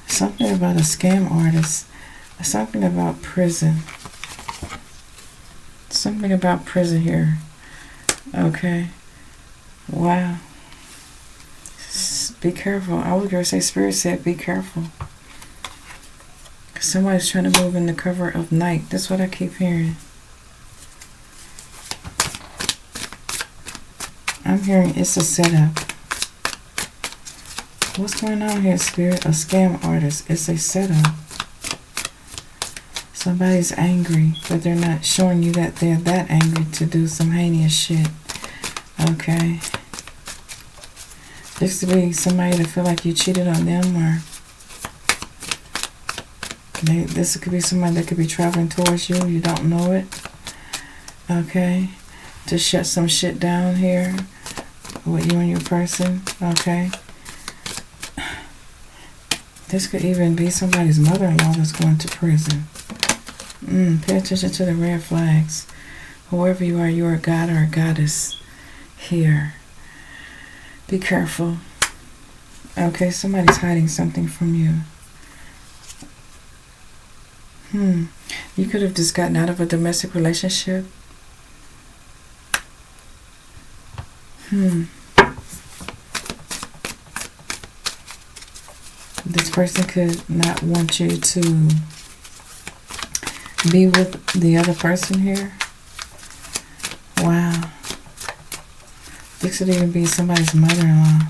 Something about a scam artist. Something about prison. Something about prison here. Okay. Wow. Be careful. I was going to say, Spirit said, be careful. Somebody's trying to move in the cover of night. That's what I keep hearing. I'm hearing it's a setup. What's going on here, Spirit? A scam artist. It's a setup. Somebody's angry, but they're not showing you that they're that angry to do some heinous shit. Okay. This could be somebody that feel like you cheated on them, or this could be somebody that could be traveling towards you. You don't know it. Okay. To shut some shit down here with you and your person. Okay. This could even be somebody's mother-in-law that's going to prison. Pay attention to the red flags. Whoever you are a god or a goddess here. Be careful. Okay, somebody's hiding something from you. You could have just gotten out of a domestic relationship. This person could not want you to be with the other person here. Wow. This could even be somebody's mother-in-law.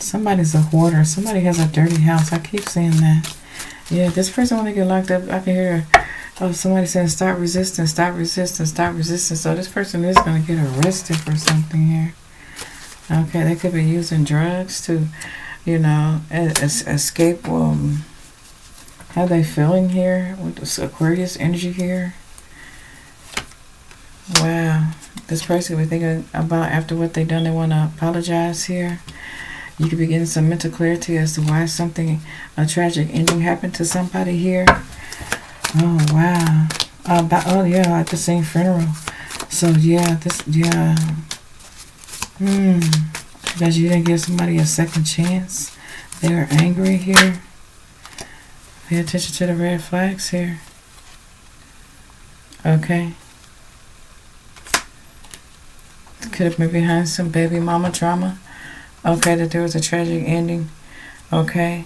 Somebody's a hoarder. Somebody has a dirty house. I keep saying that. Yeah, this person, when they get locked up, I can hear somebody saying, stop resisting, stop resisting, stop resisting. So this person is going to get arrested for something here. Okay, they could be using drugs to, you know, escape. How they feeling here with this Aquarius energy here? Wow. This person could be thinking about after what they've done, they want to apologize here. You could be getting some mental clarity as to why a tragic ending happened to somebody here. Oh, wow. Yeah, at the same funeral. So, yeah, because you didn't give somebody a second chance. They are angry here. Pay attention to the red flags here. Okay. Could have been behind some baby mama drama. Okay, that there was a tragic ending. Okay.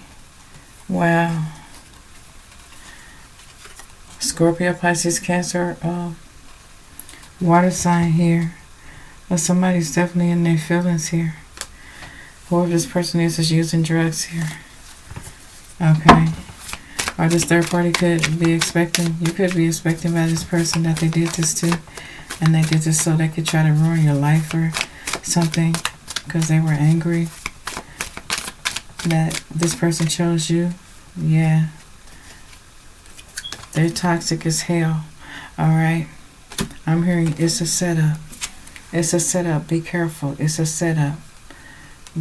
Wow. Scorpio, Pisces, Cancer, Water sign here. But somebody's definitely in their feelings here. Whoever this person is using drugs here. Okay. Or this third party could be expecting, you could be expecting by this person that they did this to. And they did this so they could try to ruin your life or something. Because they were angry that this person chose you. Yeah. They're toxic as hell. Alright. I'm hearing it's a setup. It's a setup. Be careful. It's a setup.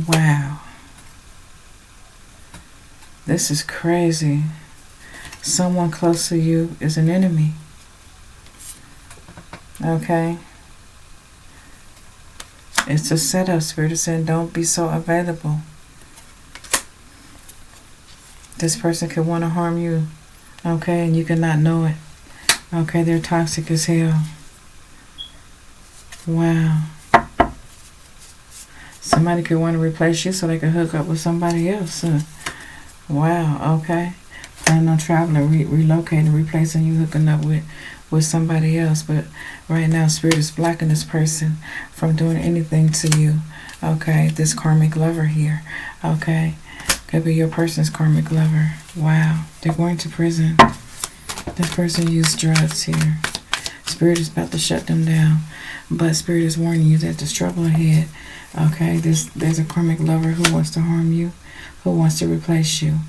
Wow. This is crazy. Someone close to you is an enemy. Okay? It's a setup. Spirit is saying don't be so available. This person could want to harm you. Okay? And you cannot know it. Okay? They're toxic as hell. Wow. Somebody could want to replace you so they can hook up with somebody else. Wow. Okay? Planning on traveling, relocating, replacing you, hooking up with somebody else. But right now, Spirit is blocking this person from doing anything to you. Okay? This karmic lover here. Okay? Could be your person's karmic lover. Wow. They're going to prison. This person used drugs here. Spirit is about to shut them down. But Spirit is warning you that there's trouble ahead. Okay? There's a karmic lover who wants to harm you, who wants to replace you.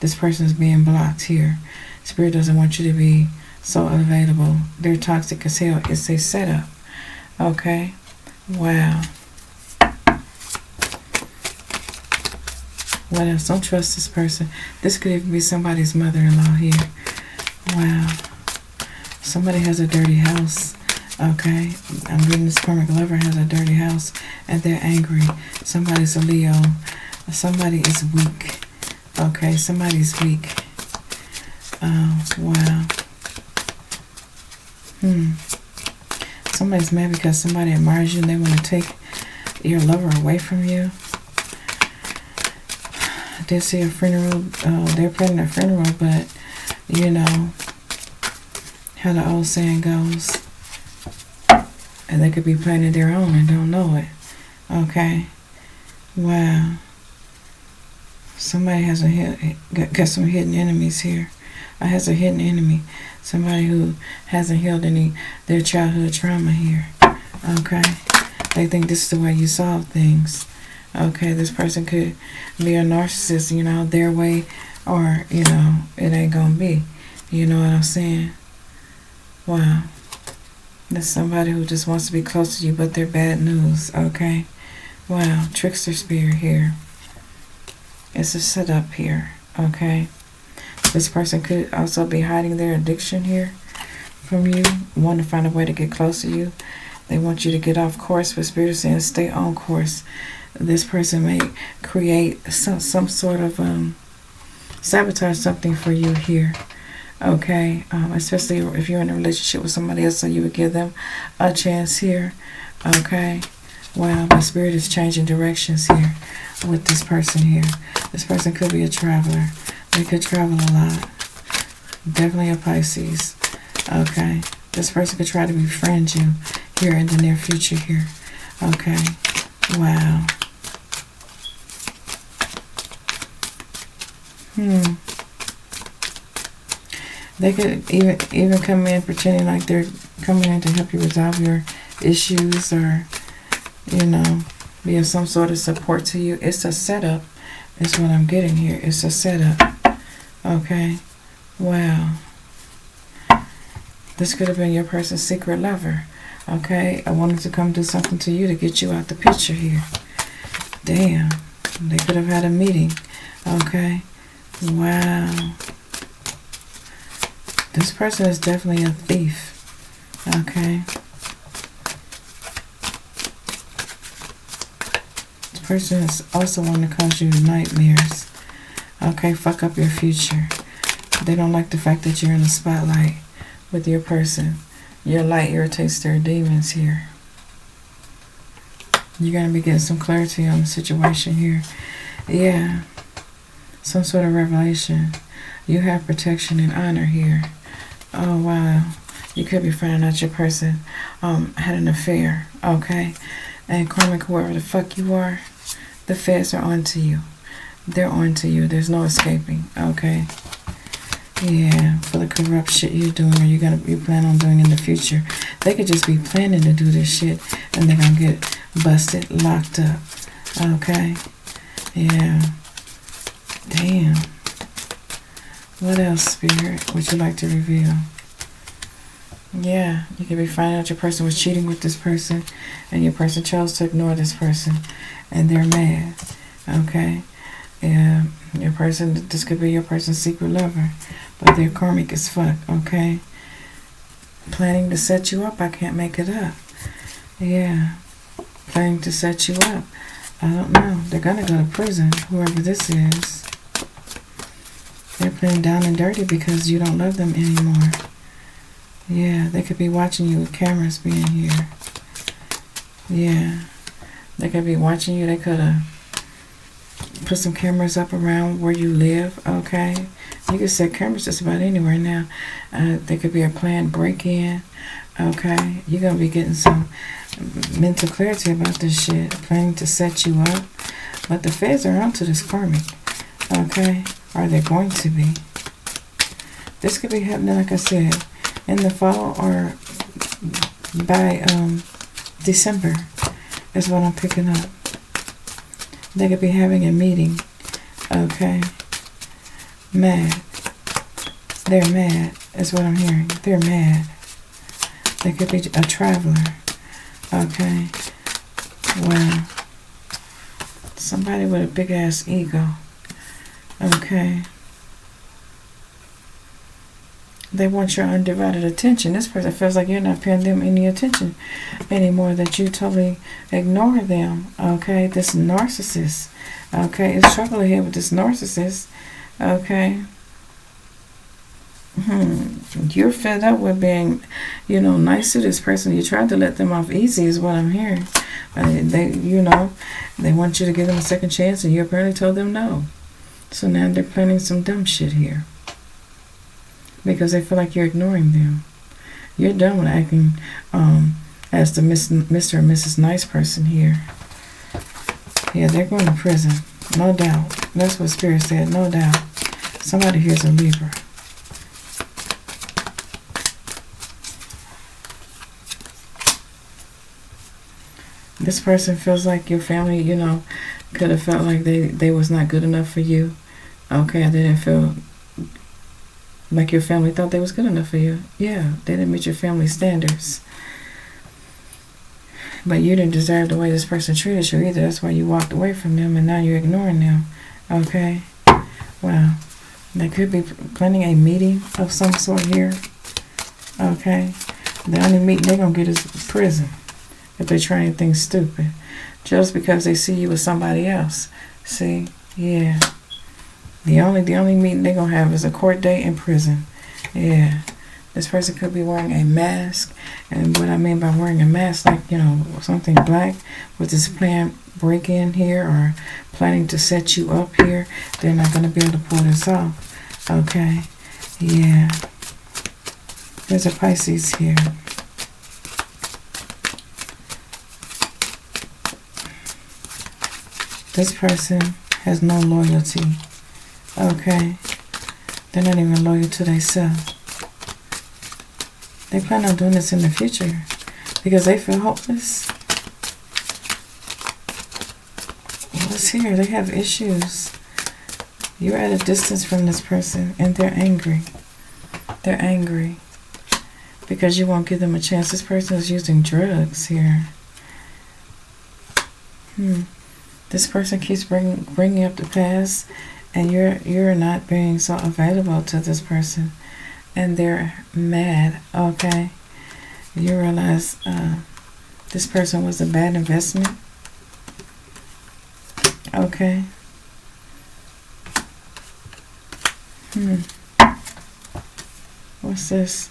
This person is being blocked here. Spirit doesn't want you to be so available. They're toxic as hell. It's a setup. Okay? Wow. What else? Don't trust this person. This could even be somebody's mother-in-law here. Wow. Somebody has a dirty house. Okay? I'm reading this karmic lover has a dirty house and they're angry. Somebody's a Leo. Somebody is weak. Okay, somebody's weak. Oh, wow. Somebody's mad because somebody admires you and they want to take your lover away from you. I did see a funeral. They're planning a funeral, but you know how the old saying goes. And they could be planning their own and don't know it. Okay. Wow. Somebody has got some hidden enemies here. Has a hidden enemy. Somebody who hasn't healed their childhood trauma here. Okay. They think this is the way you solve things. Okay. This person could be a narcissist, you know, their way, or, you know, it ain't gonna be. You know what I'm saying? Wow. There's somebody who just wants to be close to you, but they're bad news. Okay. Wow. Trickster spirit here. It's a setup here, okay? This person could also be hiding their addiction here from you, want to find a way to get close to you. They want you to get off course, but Spirit is saying stay on course. This person may create some sort of sabotage something for you here, okay? Especially if you're in a relationship with somebody else, so you would give them a chance here, okay? Wow, my Spirit is changing directions here with this person here. This person could be a traveler. They could travel a lot. Definitely a Pisces. Okay. This person could try to befriend you here in the near future here. Okay. Wow. They could even come in pretending like they're coming in to help you resolve your issues, or, you know, be of some sort of support to you. It's a setup, is what I'm getting here. It's a setup. Okay. Wow. This could have been your person's secret lover. Okay. I wanted to come do something to you to get you out the picture here. Damn. They could have had a meeting. Okay. Wow. This person is definitely a thief. Okay. Person is also want to cause you nightmares. Okay, fuck up your future. They don't like the fact that you're in the spotlight with your person. Your light irritates their demons here. You're going to be getting some clarity on the situation here. Yeah. Some sort of revelation. You have protection and honor here. Oh, wow. You could be finding out your person had an affair, okay? And Karmic, whoever the fuck you are, the feds are onto you. They're onto you. There's no escaping, okay? Yeah, for the corrupt shit you're doing or you plan on doing in the future. They could just be planning to do this shit and they're gonna get busted, locked up, okay? Yeah. Damn. What else, Spirit, would you like to reveal? Yeah, you could be finding out your person was cheating with this person and your person chose to ignore this person and they're mad, okay? Yeah, your person, this could be your person's secret lover, but they're karmic as fuck, okay? Planning to set you up, I can't make it up. Yeah, planning to set you up. I don't know. They're gonna go to prison, whoever this is. They're playing down and dirty because you don't love them anymore. Yeah, they could be watching you with cameras being here. Yeah, they could be watching you. They could have put some cameras up around where you live, okay? You can set cameras just about anywhere now. There could be a planned break-in, okay? You're going to be getting some mental clarity about this shit, planning to set you up. But the feds are onto this karmic, okay? Or they're going to be. This could be happening, like I said, in the fall or by December is what I'm picking up. They could be having a meeting, okay? Mad. They're mad is what I'm hearing. They're mad. They could be a traveler, okay? Wow. Somebody with a big ass ego, okay? They want your undivided attention. This person feels like you're not paying them any attention anymore, that you totally ignore them, okay? This narcissist, okay? It's trouble ahead with this narcissist, okay? You're fed up with being, nice to this person. You tried to let them off easy is what I'm hearing. They want you to give them a second chance and you apparently told them no. So now they're planning some dumb shit here. Because they feel like you're ignoring them. You're done with acting as the Mr. and Mrs. Nice person here. Yeah, they're going to prison. No doubt. That's what Spirit said. No doubt. Somebody here's a Libra. This person feels like your family, could have felt like they was not good enough for you. Okay, they didn't feel like your family thought they was good enough for you. Yeah, they didn't meet your family standards. But you didn't deserve the way this person treated you either. That's why you walked away from them and now you're ignoring them. Okay? Wow. They could be planning a meeting of some sort here. Okay? The only meeting they're going to get is prison if they're trying things stupid. Just because they see you with somebody else. See? Yeah. The only meeting they're going to have is a court date in prison. Yeah. This person could be wearing a mask. And what I mean by wearing a mask, like, something black with this planned break-in here or planning to set you up here. They're not going to be able to pull this off. Okay. Yeah. There's a Pisces here. This person has no loyalty. Okay. They're not even loyal to themselves. They plan on doing this in the future because they feel hopeless. What's here? They have issues. You're at a distance from this person and they're angry. They're angry because you won't give them a chance. This person is using drugs here. This person keeps bringing up the past. And you're not being so available to this person. And they're mad, okay? You realize this person was a bad investment. Okay. What's this?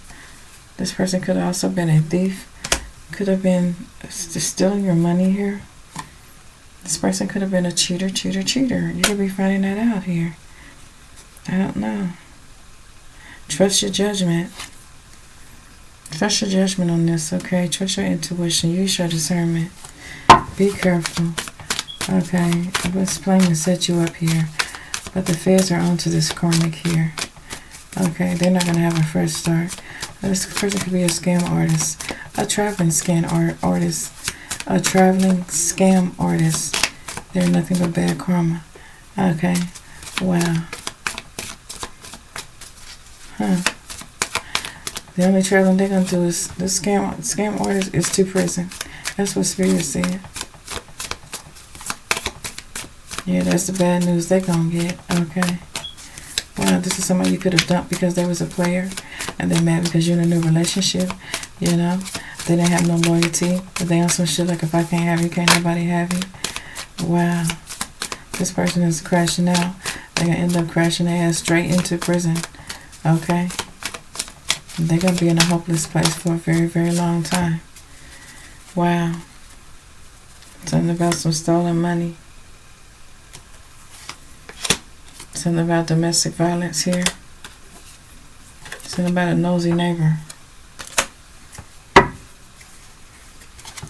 This person could have also been a thief. Could have been stealing your money here. This person could have been a cheater. You could be finding that out here. I don't know. Trust your judgment. Trust your judgment on this, okay? Trust your intuition. Use your discernment. Be careful. Okay, I was planning to set you up here, but the feds are onto this karmic here. Okay, they're not going to have a fresh start. This person could be a scam artist, a traveling scam artist, a traveling scam artist. They're nothing but bad karma. Okay, wow. Huh. The only traveling they're going to do is, the scam artist is to prison. That's what Spirit said. Yeah, that's the bad news they're going to get. Okay. Wow, this is somebody you could have dumped because they was a player. And they're mad because you're in a new relationship. You know. They didn't have no loyalty. But they on some shit like, if I can't have you, can't nobody have you. Wow. This person is crashing out. They're going to end up crashing their ass straight into prison. Okay. They're going to be in a hopeless place for a very, very long time. Wow. Something about some stolen money. Something about domestic violence here. Something about a nosy neighbor.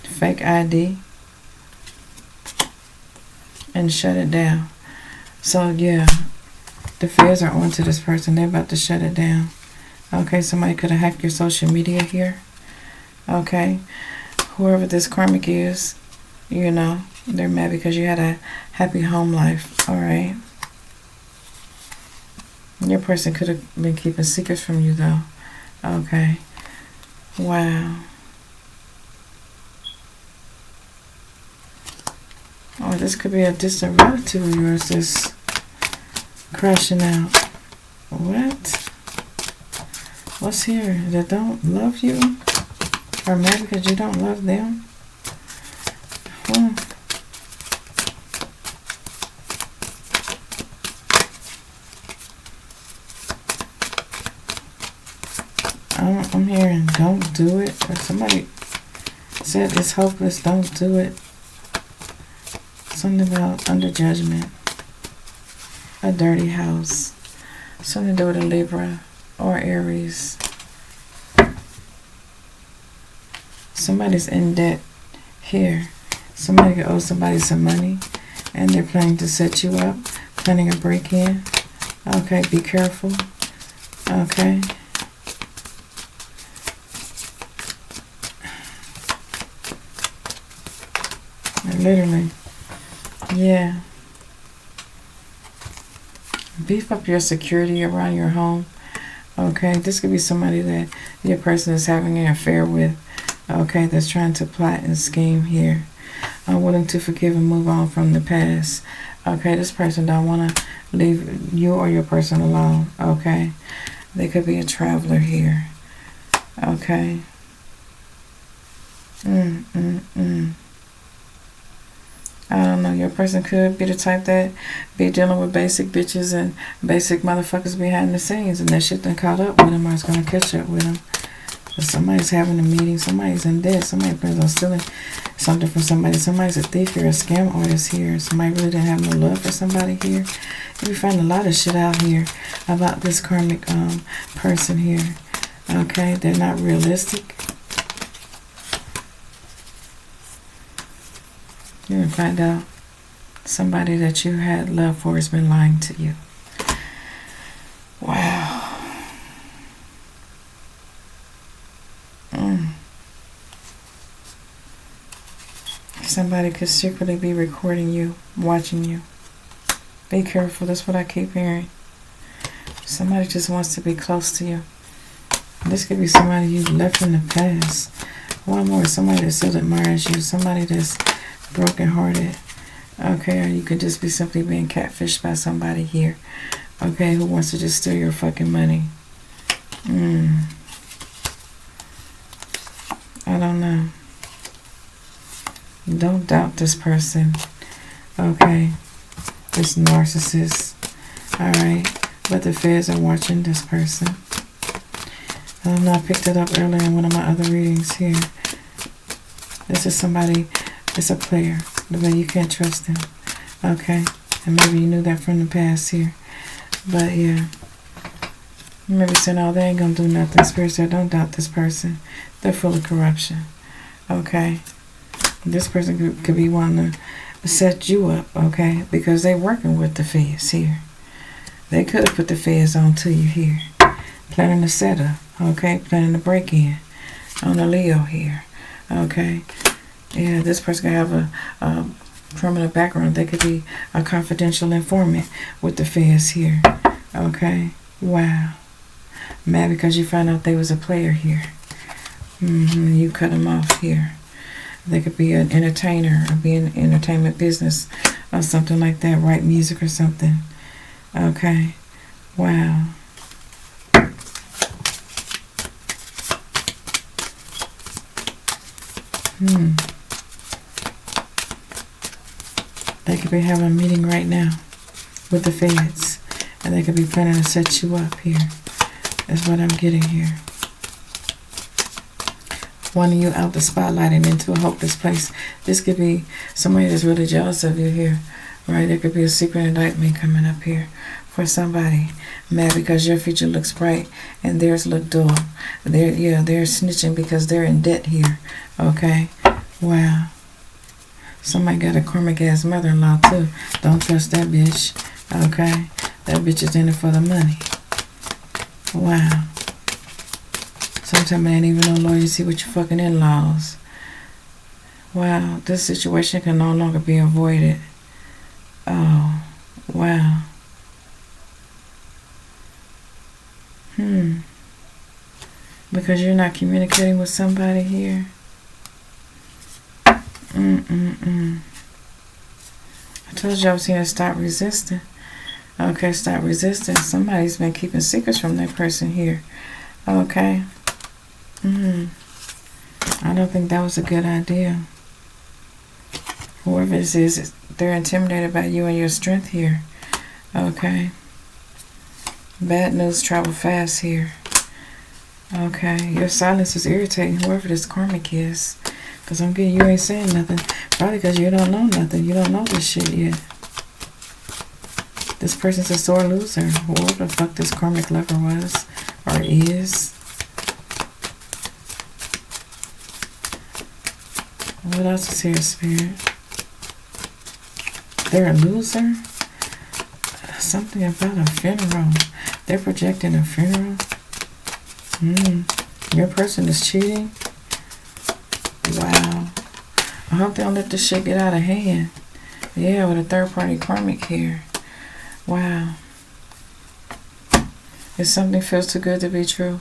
Fake ID. And shut it down. So yeah, the feds are onto this person. They're about to shut it down. Okay, somebody could have hacked your social media here. Okay. Whoever this karmic is, you know, they're mad because you had a happy home life. Alright. Your person could have been keeping secrets from you, though. Okay. Wow. Oh, this could be a distant relative of yours that's crashing out. What? What's here? That don't love you? Or mad because you don't love them? I'm hearing don't do it. Or somebody said it's hopeless, don't do it. Something about under judgment. A dirty house. Something to do with a Libra or Aries. Somebody's in debt here. Somebody could owe somebody some money and they're planning to set you up, planning a break-in. Okay, be careful. Okay. Literally. Yeah. Beef up your security around your home. Okay, this could be somebody that your person is having an affair with. Okay, that's trying to plot and scheme here. I'm willing to forgive and move on from the past. Okay, this person don't want to leave you or your person alone. Okay, they could be a traveler here. Okay. I don't know, your person could be the type that be dealing with basic bitches and basic motherfuckers behind the scenes, and that shit done caught up with them or is going to catch up with them. But somebody's having a meeting, somebody's in debt, somebody plans on stealing something from somebody, somebody's a thief here, a scam artist here, somebody really didn't have no love for somebody here. You find a lot of shit out here about this karmic person here. Okay, they're not realistic. You're going to find out somebody that you had love for has been lying to you. Wow. Somebody could secretly be recording you, watching you. Be careful. That's what I keep hearing. Somebody just wants to be close to you. This could be somebody you left in the past. One more. Somebody that still admires you. Somebody that's brokenhearted. Okay, or you could just be simply being catfished by somebody here. Okay, who wants to just steal your fucking money. I don't know. Don't doubt this person. Okay, this narcissist. Alright, but the feds are watching this person. I don't know, I picked it up earlier in one of my other readings here. This is somebody, it's a player, but you can't trust him. Okay, and maybe you knew that from the past here. But yeah, You may be saying, oh, they ain't gonna do nothing. Spirit said, don't doubt this person. They're full of corruption. Okay? This person could be wanting to set you up, okay? Because they're working with the feds here. They could have put the feds on to you here. Planning a setup, okay? Planning to break in on a Leo here, okay? Yeah, this person could have a criminal background. They could be a confidential informant with the feds here, okay? Wow. Mad because you found out they was a player here. You cut them off here. They could be an entertainer or be in entertainment business or something like that. Write music or something. Okay. Wow. They could be having a meeting right now with the feds. And they could be planning to set you up here. That's what I'm getting here. Wanting you out the spotlight and into a hopeless place. This could be somebody that's really jealous of you here. Right? There could be a secret indictment coming up here for somebody. Mad because your future looks bright and theirs look dull. They're snitching because they're in debt here. Okay? Wow. Somebody got a karmic ass mother-in-law too. Don't trust that bitch. Okay? That bitch is in it for the money. Wow. Sometimes they ain't even no loyalty with your fucking in-laws. Wow. This situation can no longer be avoided. Oh. Wow. Because you're not communicating with somebody here. I told you I was here to stop resisting. Okay, stop resisting. Somebody's been keeping secrets from that person here. Okay. I don't think that was a good idea. Whoever this is, they're intimidated by you and your strength here. Okay. Bad news travel fast here. Okay. Your silence is irritating whoever this karmic is. Because I'm getting you ain't saying nothing. Probably because you don't know nothing. You don't know this shit yet. This person's a sore loser. Whoever the fuck this karmic lover was or is. What else is here, Spirit? They're a loser? Something about a funeral. They're projecting a funeral? Your person is cheating? Wow. I hope they don't let this shit get out of hand. Yeah, with a third-party karmic here. Wow. If something feels too good to be true,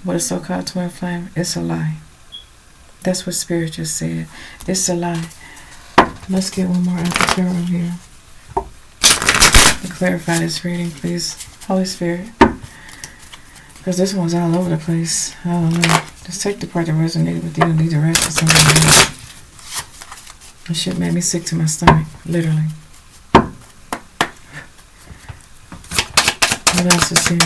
what a so-called twin flame, it's a lie. That's what Spirit just said. It's a lie. Let's get one more out the tarot here. To clarify this reading, please. Holy Spirit. Because this one's all over the place. I don't know. Just take the part that resonated with you and leave the rest for somebody else. This shit made me sick to my stomach. Literally. What else is here?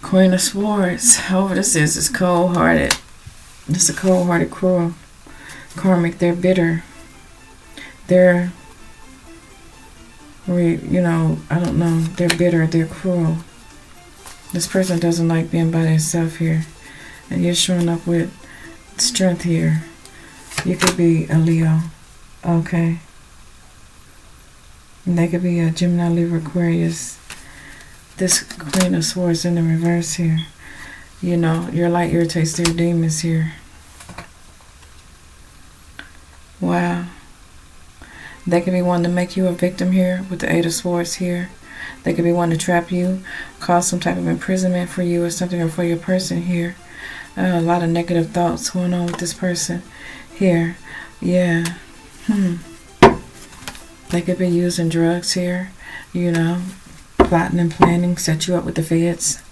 Queen of Swords. However this is cold-hearted. It's a cold-hearted, cruel karmic. They're bitter. They're, I don't know. They're bitter. They're cruel. This person doesn't like being by themselves here. And you're showing up with strength here. You could be a Leo. Okay. And they could be a Gemini, Libra, Aquarius. This Queen of Swords in the reverse here. You know, your light irritates their demons here. Wow. They could be wanting to make you a victim here with the Eight of Swords here. They could be wanting to trap you, cause some type of imprisonment for you or something, or for your person here. A lot of negative thoughts going on with this person here. Yeah. They could be using drugs here, plotting and planning, set you up with the feds.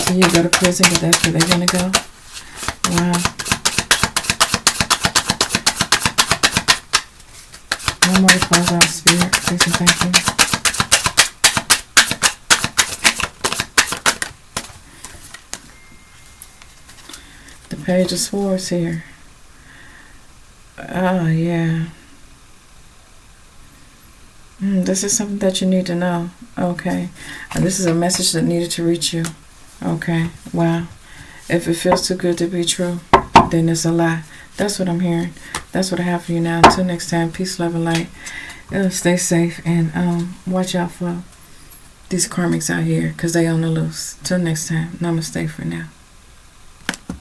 So you go to prison, but that's where they're going to go. Wow. One more to close out, Spirit. Please and thank you. Page of Swords here. Oh, yeah. This is something that you need to know. Okay. And this is a message that needed to reach you. Okay. Wow. If it feels too good to be true, then it's a lie. That's what I'm hearing. That's what I have for you now. Until next time, peace, love, and light. Stay safe and watch out for these karmics out here because they on the loose. Till next time, namaste for now.